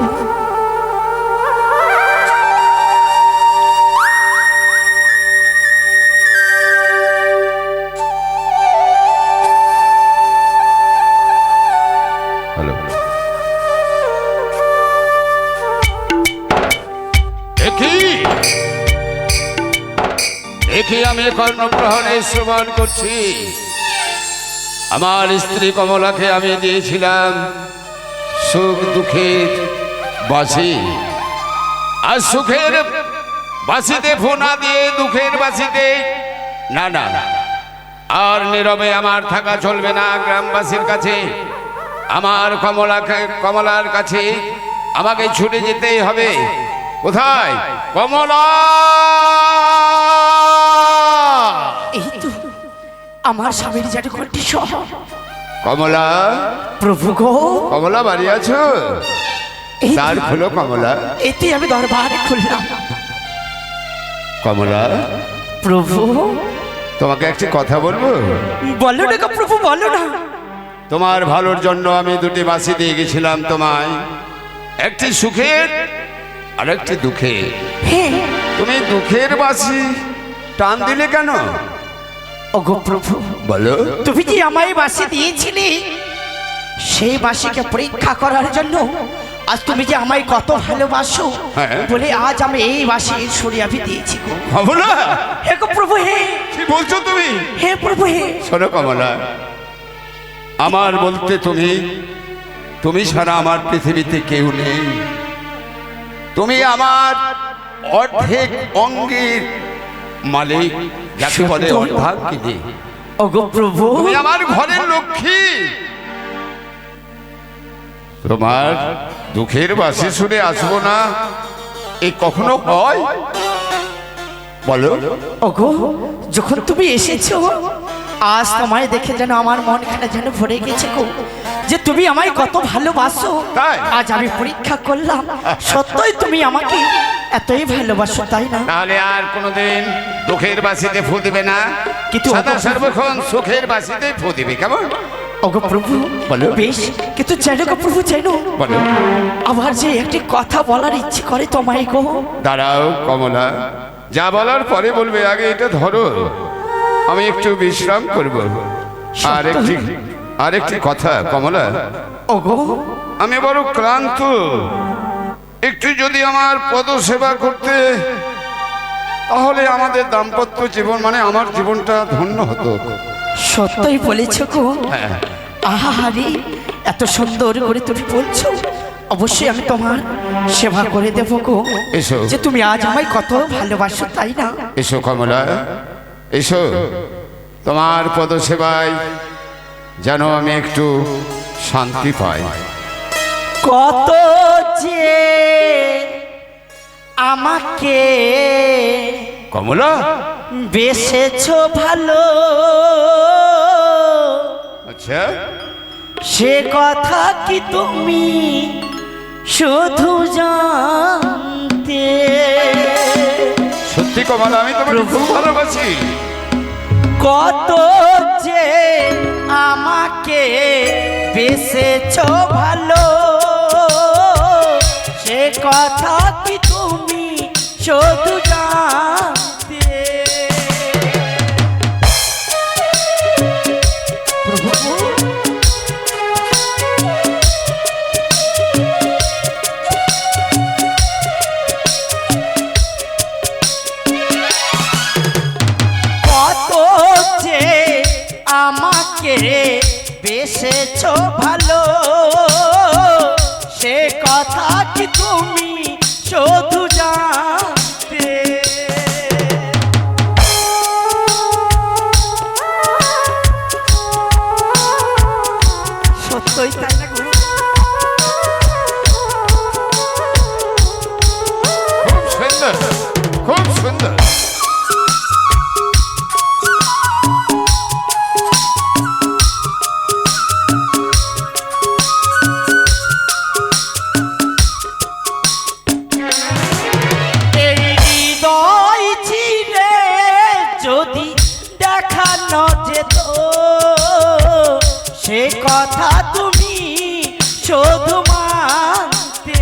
হ্যালো, দেখি আমি কর্ণগ্রহণে শ্রবণ করছি। আমার স্ত্রী কমলাকে আমি দিয়েছিলাম সুখ দুঃখের বাঁশি, আর সুখের বাঁশিতে ফোনা দিয়ে দুঃখের বাঁশিতে না না, আর নীরবে আমার থাকা চলবে না। গ্রামবাসীর কাছে আমার কমলার কাছে আমাকে ছুটে যেতেই হবে। কোথায় কমলা? এই তো আমার স্বামীর যেটা কন্ডিশন। কমলা, প্রভু গো, কমলা বাড়ি আছো? এই দ্বার খুলো কমলা। এতে আমি দরবারে খুললাম। কমলা, প্রভু তোমাকে একটি কথা বলবো? বলো না গো প্রভু, বলো না। তোমার ভালোর জন্য আমি দুটি বাঁশি দিয়ে গেছিলাম তোমায়, একটি সুখের আর একটি দুঃখের। হ্যাঁ তুমি দুঃখের বাঁশি টান দিলে কেন? ওগো প্রভু, বলো। তুমি যে আমায় বাঁশি দিয়েছিলে সেই বাঁশিকে পরীক্ষা করার জন্য আজ তুমি যে আমায় কত ভালোবাসো হ্যাঁ। বলে আজ আমি এই বাঁশি সুরে আমি দিয়েছি গো। কমলা, হে গো প্রভু, হে কি বলছো তুমি? হে প্রভু, হে শোনো কমলা, আমার বলতে তুমি ছাড়া আমার পৃথিবীতে কেউ নেই। তুমি আমার অর্ধেক অঙ্গের মালিক, যাকে বলে অর্ধাঙ্গিনী। ওগো প্রভু, তুমি আমার ঘরের লক্ষ্মী। তোমার দুঃখের বাঁশি শুনে আসবো না, এ কখনো হয়? বলো। ওগো যখন তুমি এসেছো আজ তোমায় দেখে যেন আমার মনখানা যেন ভরে গেছে গো, যে তুমি আমায় কত ভালোবাসো। তাই? আজ আমি পরীক্ষা করলাম সত্যই তুমি আমাকে এতই ভালোবাসো, তাই না? তাহলে আর কোনোদিন দুঃখের বাঁশিতে ফু দিবে না, কিন্তু সদা সর্বক্ষণ সুখের বাঁশিতে ফু দিবে, কেমন? ওগো প্রভু, বলো। বেশ, কিন্তু জানো গো প্রভু, জানো বলো। আমার যে একটি কথা বলার ইচ্ছে করে তোমায় গো। দাঁড়াও কমলা, যা বলার পরে বলবে, আগে এটা ধরো, আমি একটু বিশ্রাম করব। আরেকটি কথা কমলা, ওগো আমি বড় ক্লান্ত, একটু যদি আমার পদসেবা করতে, তাহলে আমাদের দাম্পত্য জীবন মানে আমার জীবনটা ধন্য হতো। সত্যই বলেছ গো। হ্যাঁ। আহারে এত সুন্দর করে তুমি বলছো, অবশ্যই আমি তোমার সেবা করে দেবো গো। এসো। যে তুমি আজ আমায় কত ভালোবাসো, তাই না? এসো কমলা, এসো, তোমার পদসেবায় যেন আমি একটু শান্তি পাই। কত যে আমাকে কমলা, বেসেছো ভালো, আচ্ছা, সে কথা কি তুমি শুধু জানতে? সত্যি কমলা, আমি তোমাকে খুব ভালোবাসি। কত যে আমাকে বেসেছো ভালো, সে কথা কি তুমি শুধু জানতে? প্রভু কত যে আমাকে বেসেছো ভালো, সে কথা কি তুমি শুধু জানতে? সত্যই তাই না গো? খুব সুন্দর, খুব সুন্দর। হবে তো সে কথা তুমি শুধু মানতে।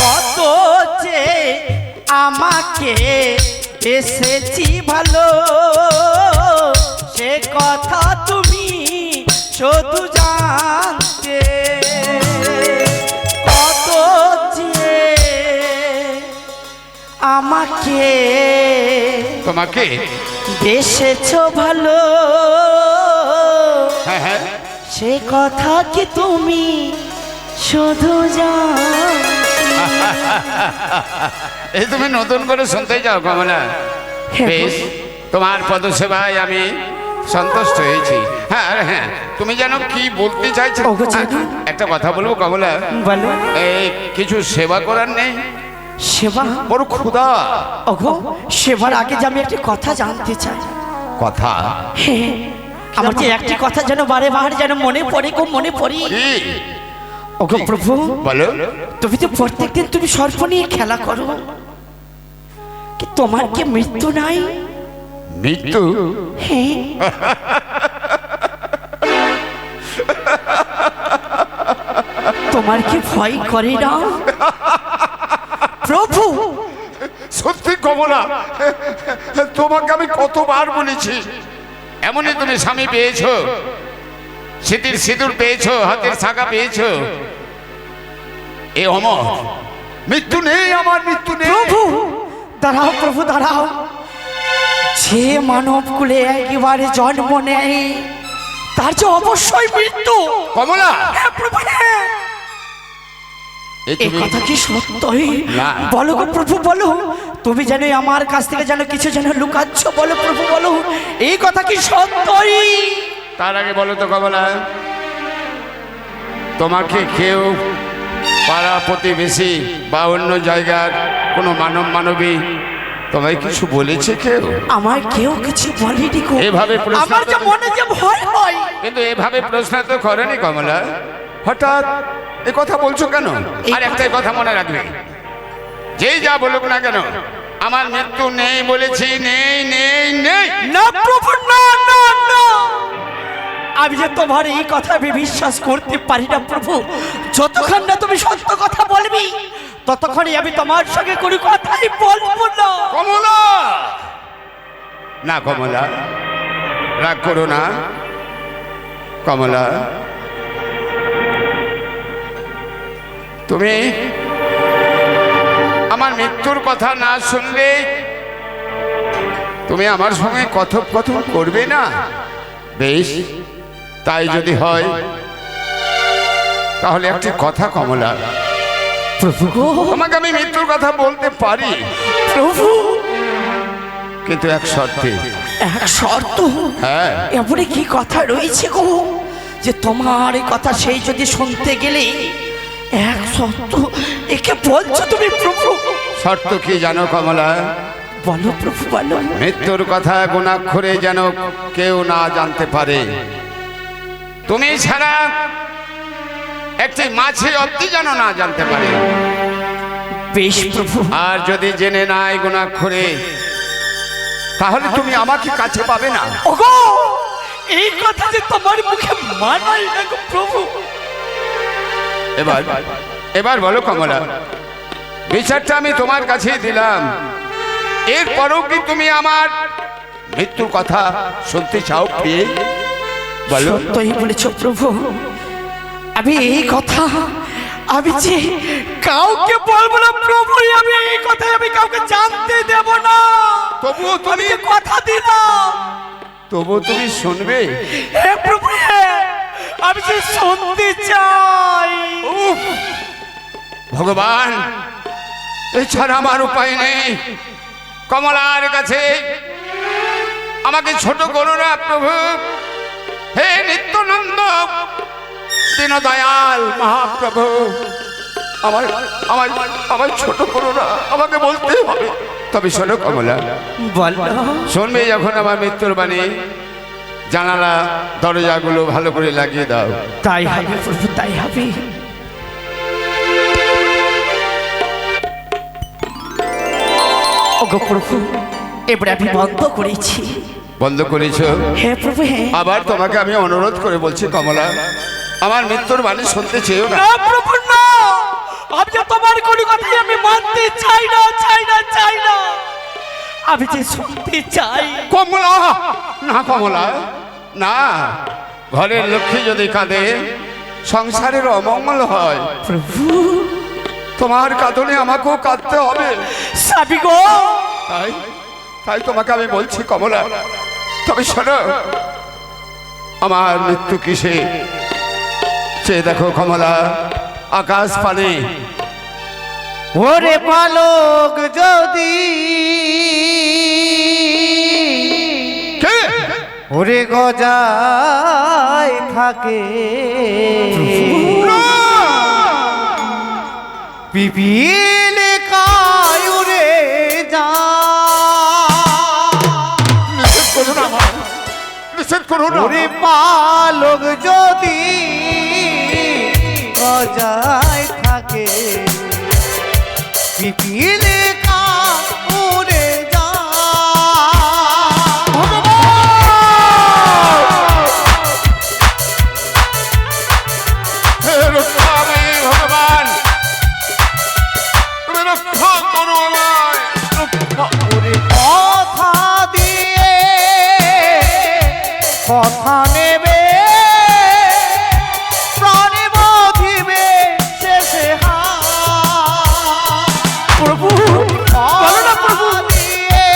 কত যে আমাকে এসেছি ভালো সে কথা তুমি শুধু জানতে। কত যে আমাকে তোমাকে বেসেছ ভালো হ্যাঁ হ্যাঁ সে কথা কি তুমি শুধু জান। এই তুমি নতুন করে শুনতে যাও কমলা। বেশ, তোমার পদসেবায় আমি সন্তুষ্ট হয়েছি। হ্যাঁ আর হ্যাঁ, তুমি যেন কি বলতে চাইছো? ওগো জানি। একটা কথা বলবো কমলা, বলো। এই কিছু সেবা করার নেই? সেবা? বড় ক্ষুধা। ওগো সেবার আগে যে আমি একটা কথা জানতে চাই। কথা? হ্যাঁ, আমার যে একটি কথা যেন বারে বারে যেন মনে পড়ে, খুব মনে পড়ে। কি? ওগো প্রভু, বলো। তুমি তো প্রত্যেকদিন তুমি সর্প নিয়ে খেলা করো, কি তোমার কি মৃত্যু নাই? মৃত্যু? হ্যাঁ। তোমার কি ভয় করে না প্রভু? সত্যি কমলা, তোমাকে আমি কতবার বলেছি, এমনই তুমি স্বামী পেয়েছো, স্মৃতির সিঁদুর পেয়েছো, হাতের ছাগা পেয়েছো, এ অমর মৃত্যু নেই, আমার মৃত্যু নেই। প্রভু দাঁড়াও, প্রভু দাঁড়াও। যে মানব কুলে একেবারে জন্ম নেয় তার যে অবশ্যই মৃত্যু। কমলা, হ্যাঁ প্রভু, হ্যাঁ। এ এই তুমি- কথা কি সত্যই? না। বলো গো প্রভু, বলো। তুমি যেন আমার কাছ থেকে যেন কিছু যেন লুকাচ্ছ, বলো প্রভু, বলো। এই কথা কি সত্যই? তার আগে বলো তো কমলা, তোমাকে কেউ পাড়া প্রতিবেশী বা অন্য জায়গার কোনো মানবী তোমায় কিছু বলেছে কেউ? আমার কেউ কিছু বলেনি গো। এভাবে প্রশ্ন আমার যে তো- মনে যে ভয় হয়। কিন্তু এভাবে প্রশ্ন তো করেনি কমলা, হঠাৎ এ কথা বলছো কেন? আর একটাই কথা মনে রাখবে, যেই যা বলুক না কেন, আমার মৃত্যু নেই বলেছি, নেই নেই নেই। না প্রভু, না না না, আমি যে তোমার এই কথা আমি বিশ্বাস করতে পারি না প্রভু। যতক্ষণ না তুমি সত্য কথা বলবি ততক্ষণই আমি তোমার সঙ্গে কোনো কথাই বলবো না। কমলা, না কমলা, রাগ করো না কমলা। তুমি আমার মৃত্যুর কথা না শুনলে তুমি আমার সঙ্গে কথোপকথন করবে না। বেশ, তাই যদি হয় তাহলে একটি কথা কমলা, প্রভু গো, তোমাকে আমি মৃত্যুর কথা বলতে পারি, প্রভু, কিন্তু এক শর্তে। এক শর্ত? হ্যাঁ, এমন কি কথা রয়েছে গো যে তোমার এই কথা সেই যদি শুনতে গেলে এক শর্ত? একে বলছো তুমি প্রভু? শর্ত কি জানো কমলা? বলো প্রভু, বলো। মৃত্যুর কথা গুণাক্ষরে যেন কেউ না জানতে পারে, তুমি ছাড়া একটি মাছি অব্দি যেন না জানতে পারে। বেশ প্রভু। আর যদি জেনে নাই গুণাক্ষরে, তাহলে তুমি আমাকে কাছে পাবে না। ওগো, এই কথা যে তোমার মুখে মানাই না গো প্রভু। এবার এবার বলো কমলা, বিচারটা আমি তোমার কাছেই দিলাম, এরপরও কি তুমি আমার মৃত্যুর কথা শুনতে চাও? পেয়ে বলো। সত্যই বলেছ প্রভু। আমি এই কথা আমি যে কাউকে বলবো না প্রভু, আমি এই কথা আমি কাউকে জানতে দেব না। তবুও আমি তুমি যে কথা দিলাম। তবুও তুমি শুনবে? হে প্রভু, হে, আমি যে শুনতে চাই। উফ, ভগবান, এছাড়া আমার উপায় নেই। কমলার কাছে আমাকে ছোট করো না প্রভু। হে নিত্যানন্দ দীন দয়াল মহাপ্রভু, আমার আমার আমার ছোট করো না, আমাকে বলতে হবে। তবে শোনো কমলা, বলো। শুনবে যখন আমার মৃত্যুর বাণী, জানালা দরজাগুলো ভালো করে লাগিয়ে দাও। তাই হবে প্রভু, তাই হবে। ওগো প্রভু, এবারে আমি বন্ধ করেছি। বন্ধ করেছ? হ্যাঁ প্রভু, হ্যাঁ। আবার তোমাকে আমি অনুরোধ করে বলছি কমলা, আমার মৃত্যুর বাণী শুনতে চেয়েও না। না প্রভু না, আমি যে তোমার কোনো কথাই আমি মানতে চাই না, চাই না, চাই না। আমি যে শুনতে চাই। কমলা, না কমলা, না। ঘরের লক্ষ্মী যদি কাঁদে সংসারের অমঙ্গল হয়। প্রভু, তোমার কাঁদনে আমাকেও কাঁদতে হবে। স্বামী গো, তাই তাই তোমাকে আমি বলছি কমলা, তবে শোনো, আমার মৃত্যু কিসে চেয়ে দেখো কমলা, আকাশ পানে। ওরে পালক যদি কে? ওরে গজায় থাকে, পিপিল কায় উড়ে যা। নিষেধ করো না আমার, নিষেধ করো না। ওরে পালক যদি গজায় থাকে, পিপিল কায় উড়ে যা। হে রক্ষাময় ভগবান, তুমি রক্ষা করো আমায়, রক্ষা। ওরে কথা দিয়ে কথা নেবে, প্রাণে বাঁধিবে শেষে হাত। প্রভু, বলো না প্রভু। দিয়ে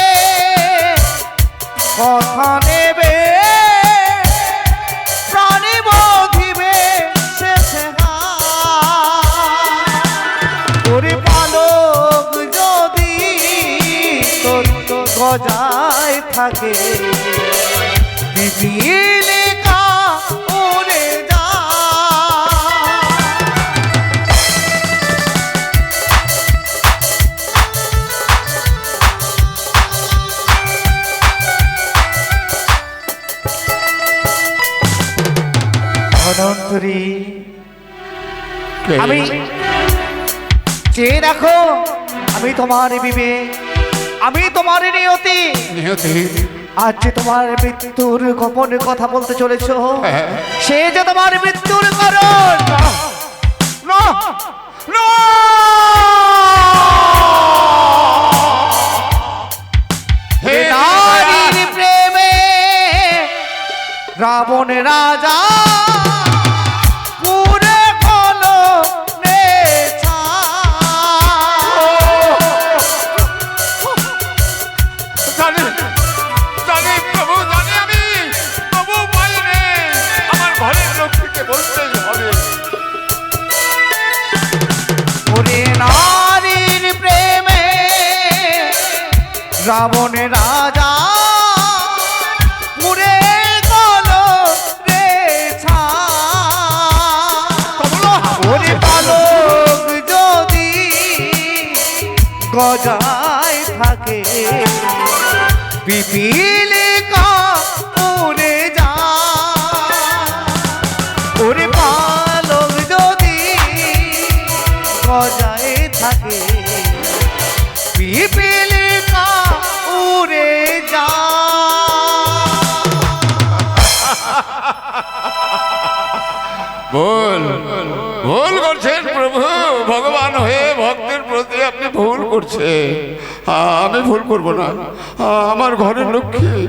কথা নেবে, প্রাণে বাঁধিবে শেষে হাত। ওরে পালক যদি তোর গজায় থাকে, বিপিলিকা উড়ে যা। ধনন্তরী, আমি চেয়ে দেখো, আমি তোমার বিবেক, আমি তোমার নিয়তি। নিহতি, আজ যে তোমার মৃত্যুর গোপন কথা বলতে চলেছ, হ্যাঁ। সে যে তোমার মৃত্যুর কারণ। না, না। হে নারীর প্রেমে রাবণ রাজা পুরে হলো নেছা। জানি, জানি প্রভু, জানি আমি, প্রভু ভয় নেই, আমার ঘরের লক্ষ্মীকে বলতেই হবে। ওরে নারীর প্রেমে রাবণ রাজা পুরে গলো রে ছা। ওরে পালক যদি গজায় থাকে, পিপিলিকা উড়ে যা। ওরে পালক যদি গজায় থাকে, পিপিলিকা উড়ে যা। ভুল, ভুল করছেন প্রভু, ভগবান হয়ে ভক্তের প্রতি আপনি ভুল করছেন। আমি ভুল করব না, আমার ঘরের লক্ষ্মী,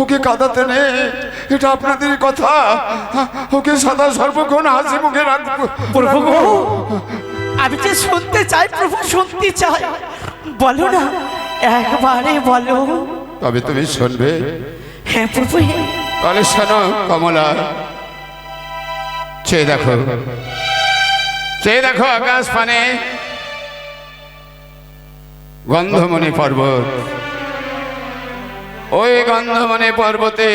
ওকে কাঁদাতে নেই, এটা আপনাদের কথা। ওকে সদা সর্বক্ষণ হাসি মুখে রাখবো। প্রভু গো, আমি যে শুনতে চাই প্রভু, শুনতে চাই। বলো না, একবারে বলো। তবে তুমি শুনবে? হ্যাঁ প্রভু, হ্যাঁ। তাহলে শোনো কমলা, চেয়ে দেখো, চেয়ে দেখো আকাশ পানে গন্ধমণি পর্বত, ওই গন্ধবনে পর্বতে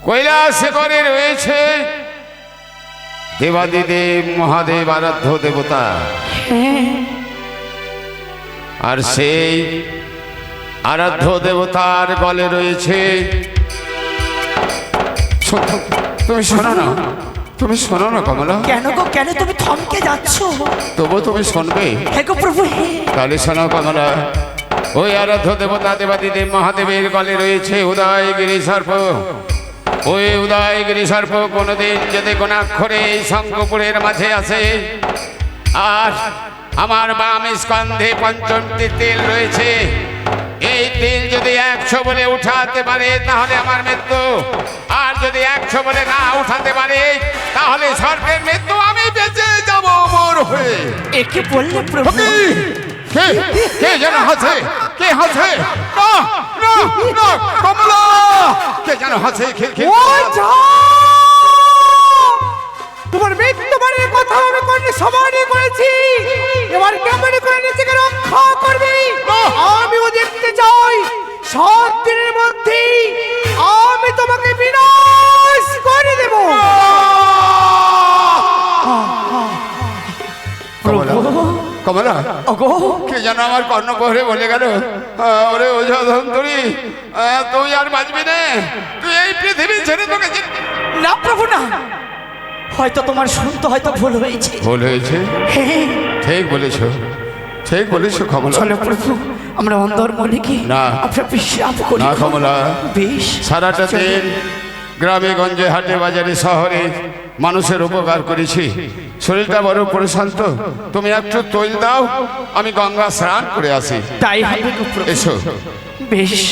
কৈলাসিকরে রয়েছে দেবাদিদেব মহাদেব আরাধ্য দেবতা। আর সেই আরাধ্য দেবতার গলে রয়েছে, তুমি শোনো না, তুমি শোনো না কমলা। কেন গো, কেন তুমি থমকে যাচ্ছ? তবু তুমি শুনবে। হে গো প্রভু, হে। তাহলে শোনো কমলা, ওই আরাধ্য দেবতা দেবাদিদেব মহাদেবের গলে রয়েছে উদয়গিরি সর্প। ওই উদয়গিরি সর্প কোনোদিন যদি কোন অক্ষরে এই শঙ্খপুরের মাঝে আসে, আর আমার বাম স্কন্ধে পঞ্চমটি তিল রয়েছে, এই তিল যদি 100 বলে উঠাতে পারে তাহলে আমার মৃত্যু, আর যদি 100 বলে না উঠাতে পারে তাহলে সর্পের মৃত্যু, আমি বেঁচে যাব অমর হয়ে। একে বললে প্রভু? কে কে যেন হাসে, কে হাসে? না না না কমলা, কে যেন হাসে। তোমার মৃত্যুবারের কথা আমি কোন সমানে করেছি, এবার কেমন করে নিজেকে রক্ষা করবি আমিও দেখতে চাই। 7 দিনের মধ্যে আমি তোমাকে বিনাশ করে দেব। কমলা, কে যেন আমার কর্ণপহরে বলে গেল, ওরে ওঝা ধন্তরি, তুই আর বাঁচবি না, তুই এই পৃথিবী ছেড়ে তোকে। না প্রভু না, হয়তো তোমার শুনতে হয়তো ভুল হয়েছে। ভুল হয়েছে? ঠিক বলেছো, ঠিক বলেছো কমলা। চলো প্রভু, আমরা অন্তর মনে কি না, আমরা বিশ্বাস করি না কমলা। বেশ, সারাটা দিন গ্রামে গঞ্জে হাটে বাজারে শহরে মানুষের উপকার করেছি, শরীরটা বড় প্রশান্ত। তুমি একটু তৈল দাও, আমি গঙ্গা স্নান করে আসি। তাই হবে গো প্রভু। এসো। বেশ।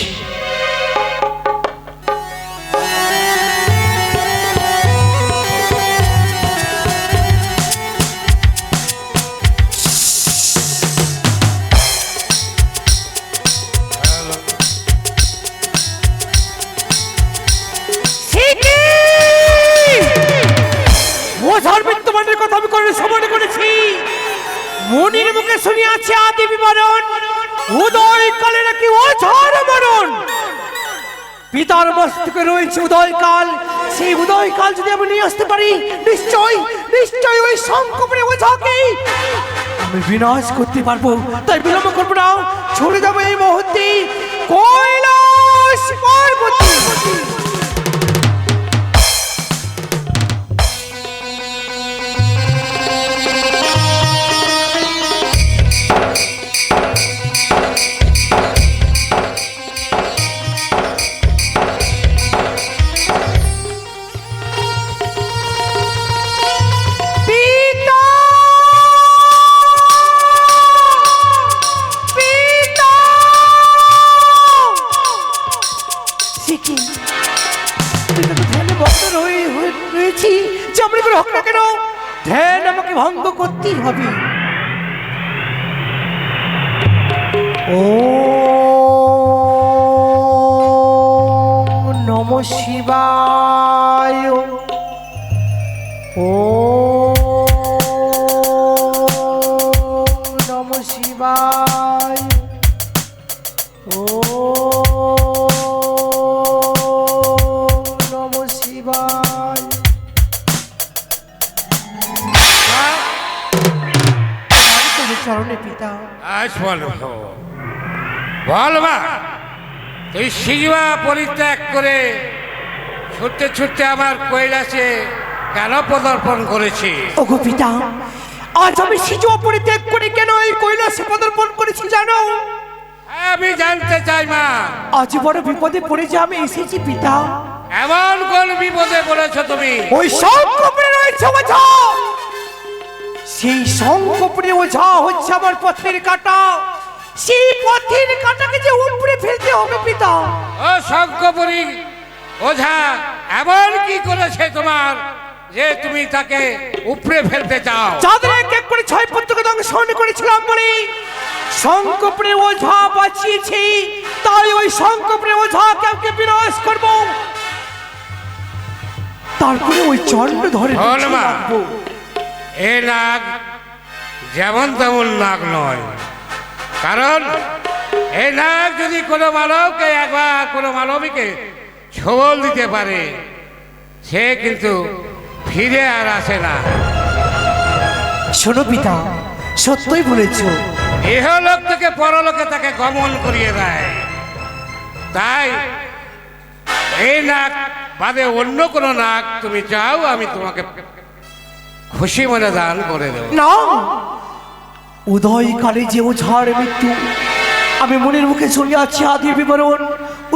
ওঝার মৃত্যুবারের কথা আমি কোন সমানে করেছি, মনির মুখে শুনিয়াছি আদি বিবরণ, উদয় কালে নাকি ওঝার মরণ। পিতার মস্তকে রয়েছে উদয় কাল, সেই উদয় কাল যদি আমি নিয়ে আসতে পারি, নিশ্চয় নিশ্চয় ওই শঙ্করে ওঝাকে আমি বিনাশ করতে পারবো। তাই বিলম্ব করবো না, ছুড়ে যাবো এই মুহূর্তে কৈলাস পর্বতে। ধ্যান আমাকে ভঙ্গ করতেই হবে। ও নমঃ শিবায়, ও নমঃ শিবায়, ও নমঃ শিবায়। চরণে পিতা। আজ বলো, বলবা তুই সিজুয়া পরিত্যাগ করে ছুটতে ছুটতে আমার কৈলাসে কেন পদার্পণ করেছি? ওগো পিতা, আজ আমি সিজুয়া পরিত্যাগ করে কেন এই কৈলাসে পদার্পণ করেছি জানো? আমি জানতে চাই মা। আজ বড় বিপদে পড়ে যে আমি এসেছি পিতা। এমন কোন বিপদে পড়েছো তুমি? ওই শঙ্করে রয়েছে ওঝা, সেই শঙ্করে ওঝা হচ্ছে আমার পথের কাঁটা, সেই পথের কাঁটাকে যে উপড়ে ফেলতে হবে পিতা। ও শঙ্কপুরী ওঝা এমন কি করেছে তোমার যে তুমি তাকে উপড়ে ফেলতে চাও? যাদের এক এক করে 6 পুত্রকে দংশন করেছিলাম বলে শঙ্করে ওঝা বাঁচিয়েছি, তাই ওই শঙ্করে ওঝাকে বিনাশ করব। তারপরে ওই চন্ড ধরে এ নাগ যেমন তেমন নাগ নয়, কারণ এই নাগ যদি কোনো মানবকে একবার কোনো মানবীকে ছোবল দিতে পারে, সে কিন্তু ফিরে আর আসে না। শোনো পিতা, সত্যই বলেছ। ইহলোক থেকে পরলোকে তাকে গমন করিয়ে দেয়। তাই এই নাক বাদে অন্য কোনো নাক তুমি চাও, আমি তোমাকে খুশি মনে দান করে দেব। না, উদয়কালে যে ওঝার মৃত্যু আমি মনের মুখে শুনিয়াছি আদি বিবরণ।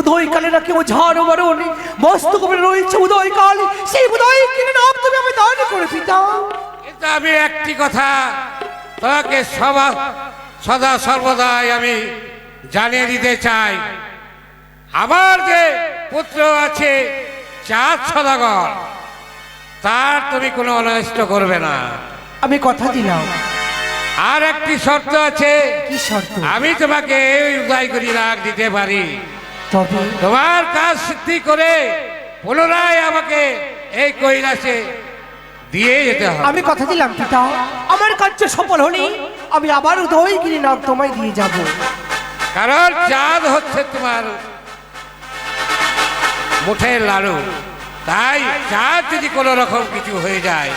উদয়কালে নাকি ওঝার মরণ, মস্তক উপরে রয়েছে উদয়কাল। সেই উদয় কিনে নাম তুমি আমি দান করে পিতা। কিন্তু আমি একটি কথা তোমাকে সদা সর্বদাই আমি জানিয়ে দিতে চাই, আমার যে পুত্র আছে চাঁদ সদাগর, তার তুমি কোনো অনিষ্ট করবে না। আমি কথা দিলাম। আর একটি শর্ত আছে। কি শর্ত? আমি তোমাকে এই উদয়গিরি নাগ দিতে পারি, তবে তোমার কাজ সিদ্ধি করে পুনরায় আমাকে এই কৈলাসে দিয়ে যেতে হবে। আমি কথা দিলাম পিতা, আমার কার্য সফল হলে আমি আবার উদয়গিরি নাগ তোমায় দিয়ে যাব। কারণ চাঁদ হচ্ছে তোমার মুঠের লাড়ু, তাই চাঁদ যদি কোনো রকম কিছু হয়ে যায়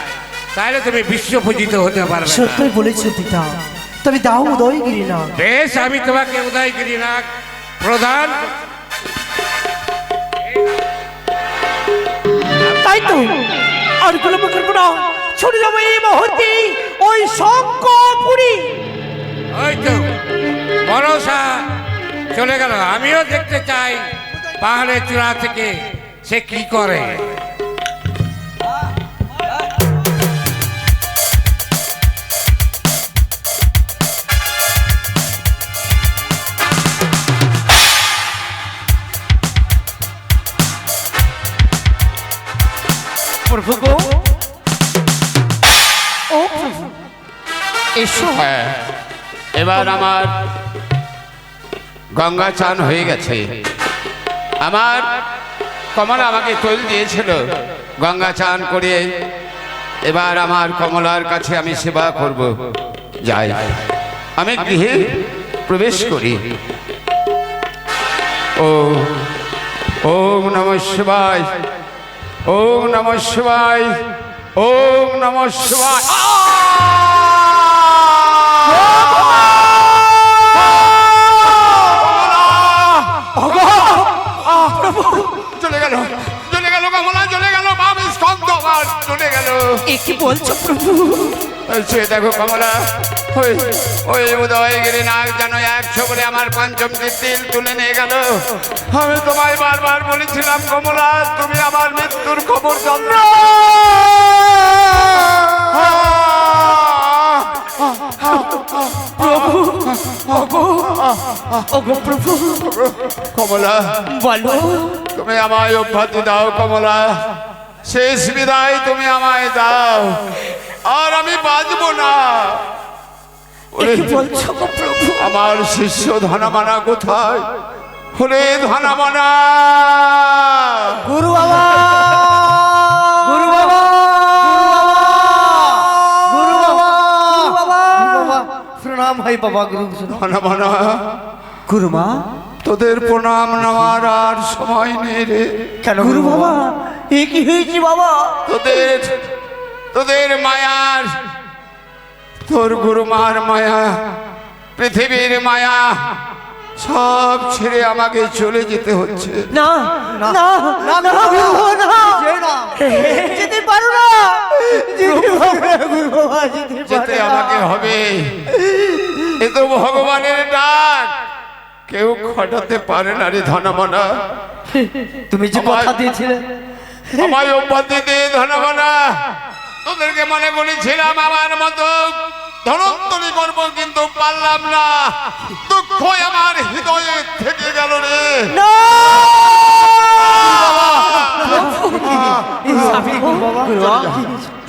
তাহলে তুমি বিশ্বপূজিত হতে পারবে না। সত্যই বলেছো পিতা, তবে দাও উদয়গিরি নাগ। বেশ, আমি তোমাকে উদয়গিরি নাগ প্রদান। তাই তো, আর কোনো করবো না, ছুটে যাবো এই মুহূর্তে ওই শঙ্করপুরী। ওই তো ভরসা চলে গেল। আমিও দেখতে চাই পাহাড়ের চূড়া থেকে সে কি করে। প্রভু গো, ও প্রভু এসো। হ্যাঁ, এবার আমার গঙ্গা চান হয়ে গেছে। আমার কমলা আমাকে তৈল দিয়েছিল গঙ্গা চান করে, এবার আমার কমলার কাছে আমি সেবা করব। যাই, আমি গৃহে প্রবেশ করি। ওম নমঃ শিবায়, ওম নমঃ শিবায়, ওম নমঃ শিবায়। চলে গেল, চলে গেল কমলা, চলে গেল। বাম স্কন্ধ আমার চলে গেল। কি বলছো প্রভু? সে দেখো কমলা, ওই ওই উদয়গিরি নাগ যেন 100 বলে আমার পঞ্চম তিল তুলে নিয়ে গেল। আমি তোমায় বারবার বলেছিলাম কমলা, তুমি আমার মৃত্যুর খবর জানো। প্রভু কমলা বলো, তুমি আমায় অভ্যাতি দাও কমলা, শেষ বিদায় তুমি আমায় দাও, আর আমি বাঁচবো না। কি বলছো গো প্রভু? আমার শিষ্য ধনমানা কোথায়? ওরে ধনমানা, গুরু বাবা, গুরু বাবা, গুরু বাবা, গুরু বাবা, প্রণাম হয় বাবা। গুরু ধনমানা, গুরুমা, তোদের প্রণাম নেওয়ার আর সময় নেই রে। কেন গুরু বাবা, এ কি হয়েছে বাবা? তোদের মায়ার, তোর গুরুমার মায়া, পৃথিবীর মায়া সব ছেড়ে আমাকে চলে যেতে হচ্ছে। না না না না গুরু বাবা, না যেতে পারো না, যেতে পারো না গুরু বাবা, যেতে আমাকে হবে। এ তো ভগবানের ডাক, কেউ খটাতে পারে না রে ধনমানা। তুমি যে কথা দিয়েছিলে, আমায় অভ্যাতি দে ধনমানা। তোদেরকে মনে করেছিলাম আমার মতো ধনন্তরী করবো, কিন্তু পারলাম না। দুঃখ আমার হৃদয়ে থেকে গেল রে।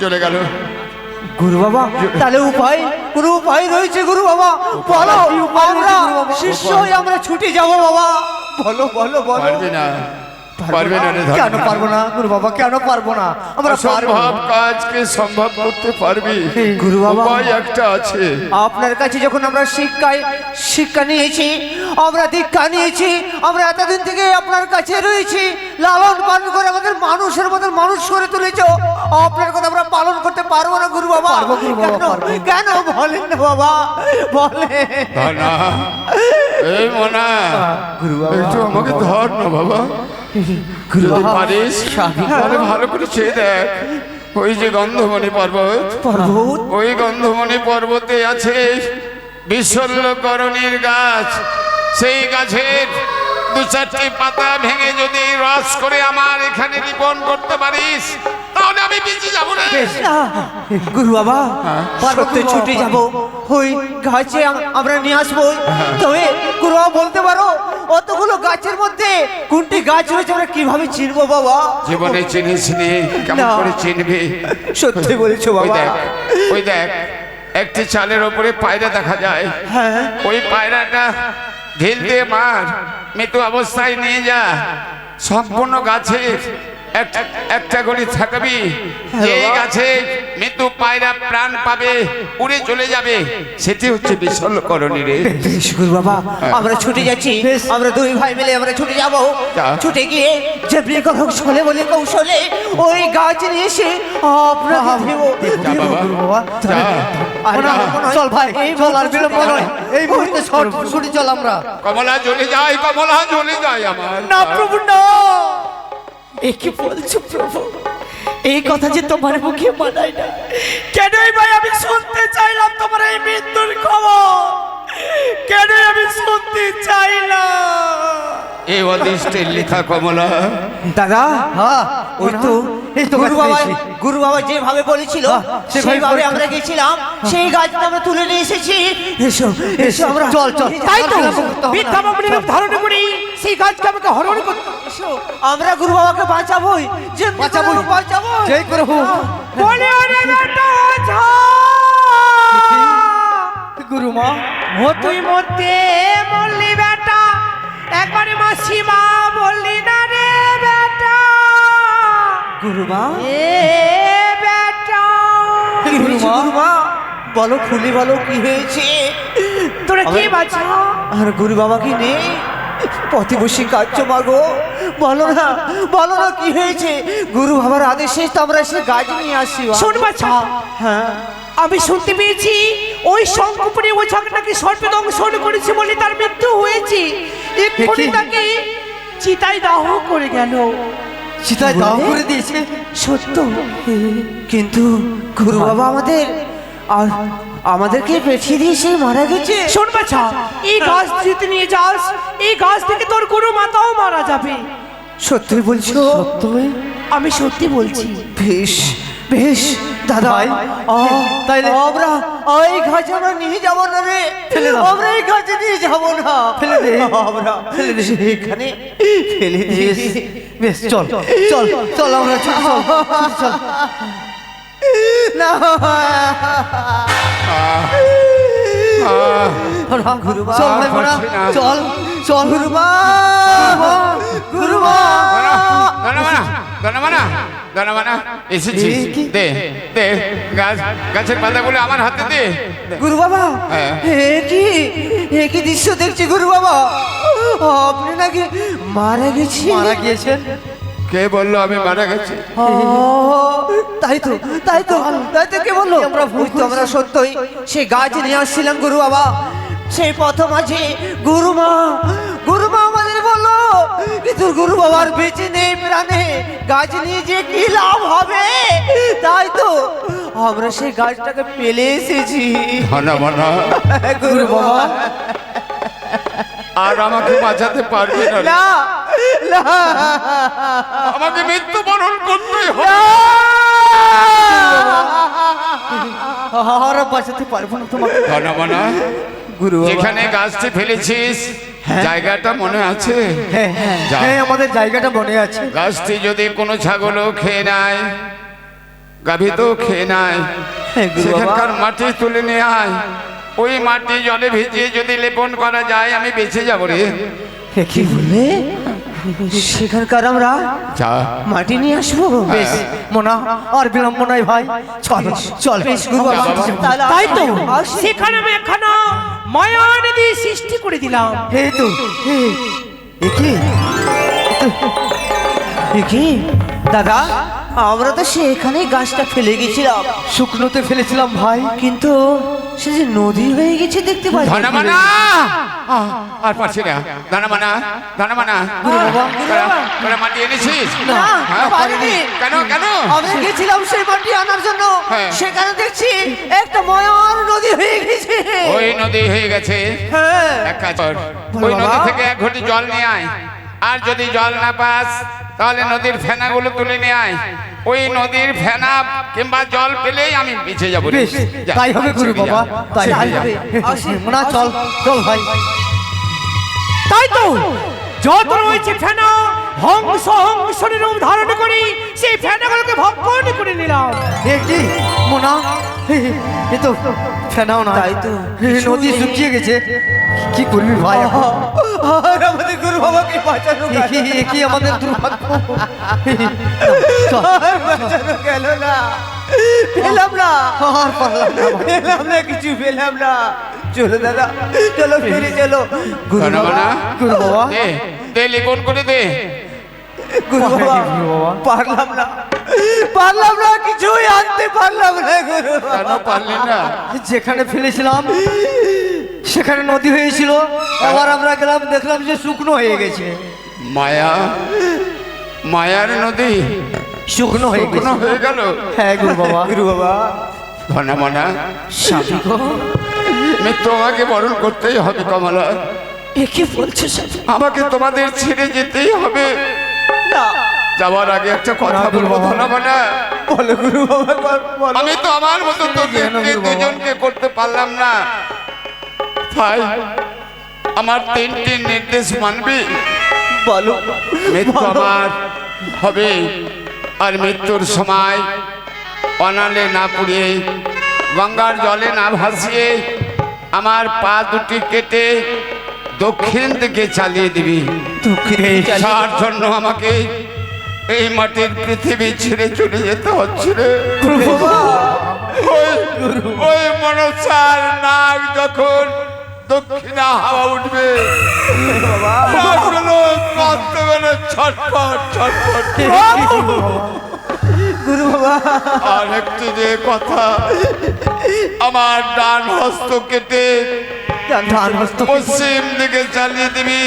চলে গেল গুরু বাবা, তাহলে উপায়, কোনো উপায় রয়েছে গুরু বাবা? বলো, আমরা শিষ্য হয়ে আমরা ছুটে যাব বাবা। বলো বলো বলো। পারবি না, পারবে না রে ধন। কেন পারবো না গুরু বাবা, কেন পারবো না? আমরা পারবো। অসম্ভব কাজকে সম্ভব করতে পারবি গুরু বাবা। উপায় একটা আছে। আপনার কাছে যখন আমরা শিক্ষা নিয়েছি, আমরা দীক্ষা নিয়েছি, আমরা এতদিন থেকে আপনার কাছে রয়েছি, লালন পালন করে আমাদের মানুষের মতো মানুষ করে তুলেছ, আপনার কথা আমরা পালন করতে পারবো না গুরু বাবা? পারবো গুরু বাবা, পারবো। কেন বলেন না বাবা, বলে ধনা, এই মনা, একটু আমাকে ধর না বাবা। যদি পারিস তাহলে ভালো করে চেয়ে দেখ, ওই যে গন্ধমণি পর্বত, ওই গন্ধমণি পর্বতে আছে বিশল্যকরণীর গাছ। সেই গাছের 2-4টি পাতা ভেঙে যদি রস করে আমার এখানে রিপন করতে পারিস, তাহলে আমি বেঁচে যাবো না। গুরু বাবা, পার্বত্য ছুটে যাব, ওই গাছে আমরা নিয়ে আসবো। তবে গুরু বাবা বলতে পারো, অতগুলো গাছের মধ্যে কোনটি গাছ রয়েছে আমরা কিভাবে চিনবো বাবা? জীবনে চিনিস নি, কেমন না। করে চিনবি? সত্যি বলেছো ওই বাবা। দেখ, ওই দেখ, একটি চালের ওপরে পায়রা দেখা যায়। হ্যাঁ, ওই পায়রাটা ঢিল দিয়ে মার, মৃত্যু অবস্থায় নিয়ে যা। সম্পূর্ণ গাছে একটা করে থাকবি, যে গাছে মৃত্যু পায়রা প্রাণ পাবে, উড়ে চলে যাবে, সেটি হচ্ছে বিশল্যকরণী রে। বেশ গুরু বাবা, আমরা ছুটে যাচ্ছি, আমরা দুই ভাই মিলে আমরা ছুটে যাব। যা। ছুটে গিয়ে যে কৌশলে বলে কৌশলে ওই গাছ নিয়ে এসে আপনাকে দেবো। যা বাবা, যা। চল ভাই, চল, আর বিলম্ব নয়, এই মুহূর্তে ছুটে চল আমরা। কমলা জ্বলে যায়, কমলা জ্বলে যায় আমার। না প্রভু না, এ কি বলছো প্রভু? এই কথা যে তোমার মুখে মানায় না। কেনই ভাই আমি শুনতে চাইলাম তোমার এই মৃত্যুর খবর? কেনই আমি শুনতে চাইলাম? এই অদৃষ্টের লেখা কমলা। দাদা, হ্যাঁ, ওই তো এই তো গুরু গাছ বাবা, পেয়েছি। গুরু বাবা যেভাবে বলেছিল সেইভাবে আমরা গেছিলাম, সেই গাছটা আমরা তুলে নিয়ে এসেছি। এসো এসো, আমরা চল, চল। তাই তো বিলম্ব করতে হবে না। মিথ্যা বাবুনি রূপ ধারণ করি সেই গাছকে আমাকে হরণ করতে। এসো, আমরা গুরু বাবাকে বাঁচাবোই, যে বাঁচাবোই। বাঁচাবোই। জয় করে হোক। বলে ওরে বেটা ঝা, গুরু মা, ও তুই মরতে বললি বেটা, একবারে মাসিমা বললি না রে বেটা। গুরু মা, এ বেটা, কি হয়েছে গুরু মা? বলো, খুলে বলো কি হয়েছে? তোরা কি বাঁচা? আর গুরু বাবা কি নেই? পথে বসে কাঁদছো মাগো, বলো না, বলো না কি হয়েছে? গুরু বাবার আদেশে তো আমরা সে গাছ নিয়ে আসি। শোন বাছা, হ্যাঁ, আমি শুনতে পেয়েছি ওই শঙ্করপুরে ওই ঝগড়াকে সর্পে দংশন করেছে বলে তার মৃত্যু হয়েছে। এক্ষুনি তাকে চিতায় দাহ করে গেল। চিতায় দাহ করে দিয়েছে? সত্য, কিন্তু গুরু বাবা আমাদেরকে পেছিয়ে দিয়ে সে মারা গেছে। শোন বাছা, এই গাছ যদি নিয়ে যাস, এই গাছ থেকে তোর গুরু মাতাও মারা যাবে। সত্যি বলছো? আমি সত্যি বলছি। বেশ বেশ দাদা, ভাই, তাইলে আমরা ওই গাছে আমরা নিয়ে যাবো না রে, আমরা এই গাছে নিয়ে যাবো না, ফেলে দে। আমরা সেখানে ফেলে দিয়ে বেশ, চল চল চল, আমরা ছুটে চল। না গুরু মা, চল ভাই বোনা, চল চল গুরু মা, গুরু মা। এসেছি, দে দে, গাছের পাতাগুলো আমার হাতে দে। গুরু বাবা, হ্যাঁ। এ কি দৃশ্য দেখছি গুরু বাবা? আপনি নাকি মারা গেছি? মারা গিয়েছেন? কে বললো আমি মারা গেছি? তাই তো তাই তো তাই তো, কে বললো? আমরা সত্যই সেই গাছ নিয়ে আসছিলাম গুরু বাবা। সেই প্রথম আছে গুরু মা আমাদের বললো, কিন্তু গুরু বাবার বেঁচে নেই প্রাণে, গাছ নিয়ে যে কি লাভ হবে? তাই তো আমরা সেই গাছটাকে পেলে এসেছি ধনা মনা, গুরু বাবা। আর আমাকে বাঁচাতে পারবে না রে। না না, আমাকে মৃত্যুবরণ করতে হবে। আর বাঁচাতে পারবো না তোমাকে। ধনা মনা, গুরু যেখানে গাছটি ফেলেছিস জায়গাটা মনে আছে? যা। হ্যাঁ, আমাদের জায়গাটা মনে আছে। গাছটি যদি কোনো ছাগলও খেয়ে নেয়, গাভী তো খেয়ে নেয়, সেখানকার মাটি তুলে নিয়ে আয়। ওই মাটি জলে ভিজিয়ে যদি লেপন করা যায়, আমি বেঁচে যাবো রে। কি বললে? সেখানকার আমরা যা মাটি নিয়ে আসবো। বেশ মোনা আর বিলম্ব নয় ভাই, চল চল বেশ গুরু বাবা, তাহলে তাই তো আসি। সেখানে আমি একখানা মায়া নদী সৃষ্টি করে দিলাম। এই তো কি কি দাদা, আমরা তো সেখানেই গাছটা ফেলে গেছিলাম, শুকনোতে ফেলেছিলাম ভাই। কিন্তু সে যে নদী হয়ে গেছে দেখতে পাই। ধনমানা আর পারছি না। ধনমানা, ধনমানা, তোরা মাটি এনেছিস? না, হ্যাঁ? পারিনি। কেন কেন? আমরা গেছিলাম সেই মাটি আনার জন্য, হ্যাঁ। সেখানে দেখছি একটা ময়ার নদী হয়ে গেছে। ওই নদী হয়ে গেছে। হ্যাঁ। এক কাজ কর, ওই নদী থেকে এক ঘটি জল নিয়ে আয়। আর যদি জল না পাস তাহলে নদীর ফেনাগুলো তুলে নিয়ে আয়। ওই নদীর ফেনা কিংবা জল পেলেই আমি পিছিয়ে যাবো। বেশ যা, তাই হবে গুরু শিখে যা। বাবা, তাই তাই হবে। হবে। আসি, মোনা চল চল ভাই। তাই তো যত রয়েছে ফেনা হংসের রূপ ধারণ করি, সেই ফেনাগুলোকে ভক্ষণ করে নিলাম। এ কি মোনা, এ তো ফেনাও না, তাই তো। নদী শুকিয়ে গেছে। কি করবি ভাই এখন? আর আমাদের গুরু বাবাকে বাঁচানো এ কি আমাদের দুর্ভাগ্য। চল, আর বাঁচানো গেল না, পেলাম না, আর পারলাম না ভাই। পেলাম না, কিছু পেলাম না। চলো দাদা, চলো ফিরে চলো। গুরু বাবা, ধনমানা, গুরু বাবা, দে দে, লিখন করে দে। গুরু বাবা, পারলাম না, পারলাম না, কিছুই আনতে পারলাম না গুরু বাবা। কেন পারলি না? যেখানে ফেলেছিলাম সেখানে নদী হয়েছিল, আবার আমরা গেলাম দেখলাম যে শুকনো হয়ে গেছে। মায়া, মায়ার নদী শুকনো হয়ে শুকনো গেছে। হয়ে গেল। হ্যাঁ গুরু বাবা। গুরু বাবা, ধনমানা, মৃত্যু আমাকে বরণ করতেই হবে। কমলা, কি বলছো স্বামী? আমাকে তোমাদের ছেড়ে যেতেই হবে। না, যাওয়ার আগে একটা কথা বলবো। ধনমানা, বলো গুরু বাবা, বলো। আমি তো আমার মতো তোদেরকে দুজনকে করতে পারলাম না। ভাই, আমার তিনটি নির্দেশ মানবি? বলো। মৃত্যু আমার হবে, আর মৃত্যুর সময় অনালে না পুড়িয়ে, গঙ্গার জলে না ভাসিয়ে আমার পা দুটি কেটে দক্ষিণ দিকে চালিয়ে দিবি। তার জন্য আমাকে এই মাটির পৃথিবী ছেড়ে চলে যেতে হচ্ছে রে। ওই মনসার নাক যখন দক্ষিণা হাওয়া উঠবে, নাকগুলো কাঁদতে গেলে ছটফট ছটফট। গুরু বাবা, আর একটি যে কথা, আমার ডান হস্ত কেটে পশ্চিম দিকে চালিয়ে দিবি।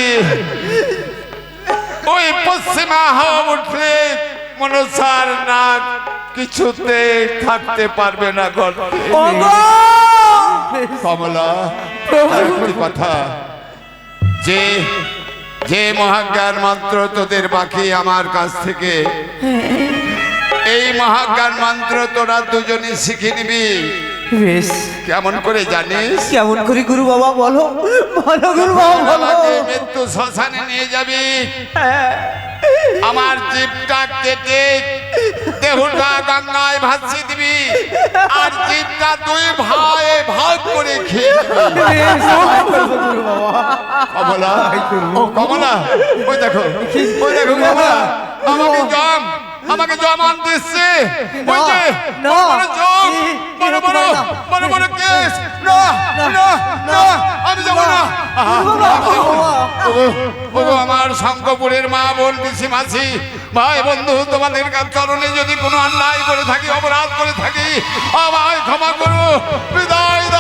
ওই পশ্চিমা হাওয়া উঠলে মনসার নাক কিছুতে থাকতে পারবে না গর্তে। কমলা, আরেকটি কথা, যে যে মহাজ্ঞান মন্ত্র তোদের বাকি আমার কাছ থেকে, এই মহাজ্ঞান মন্ত্র তোরা দুজনে শিখে নিবি। বেশ, কেমন করে জানিস? কেমন করি গুরু বাবা, বলো বলো গুরু বাবা, বলো। আমাকে মৃত্যু শ্মশানে নিয়ে যাবি। আমার জীবটা কেটে দেহটা গঙ্গায় ভাসিয়ে দিবি, আর জীবটা দুই ভাই ভাগ করে খেয়ে নিবি। কমলা, ও কমলা, ওই দেখো, ওই দেখো কমলা, আমাকে জম আনতে এসছে। ওই যে, বড় বড় জম, বড় বড় বড় বড় কেস। না না না, আমি যাবো না। ওগো আমার শঙ্করপুরের মা বোন পিসি মাসি ভাই বন্ধু, তোমাদের চরণে যদি কোনো অন্যায় করে থাকি, অপরাধ করে থাকি, আমায় ক্ষমা করো। বিদায় দাও।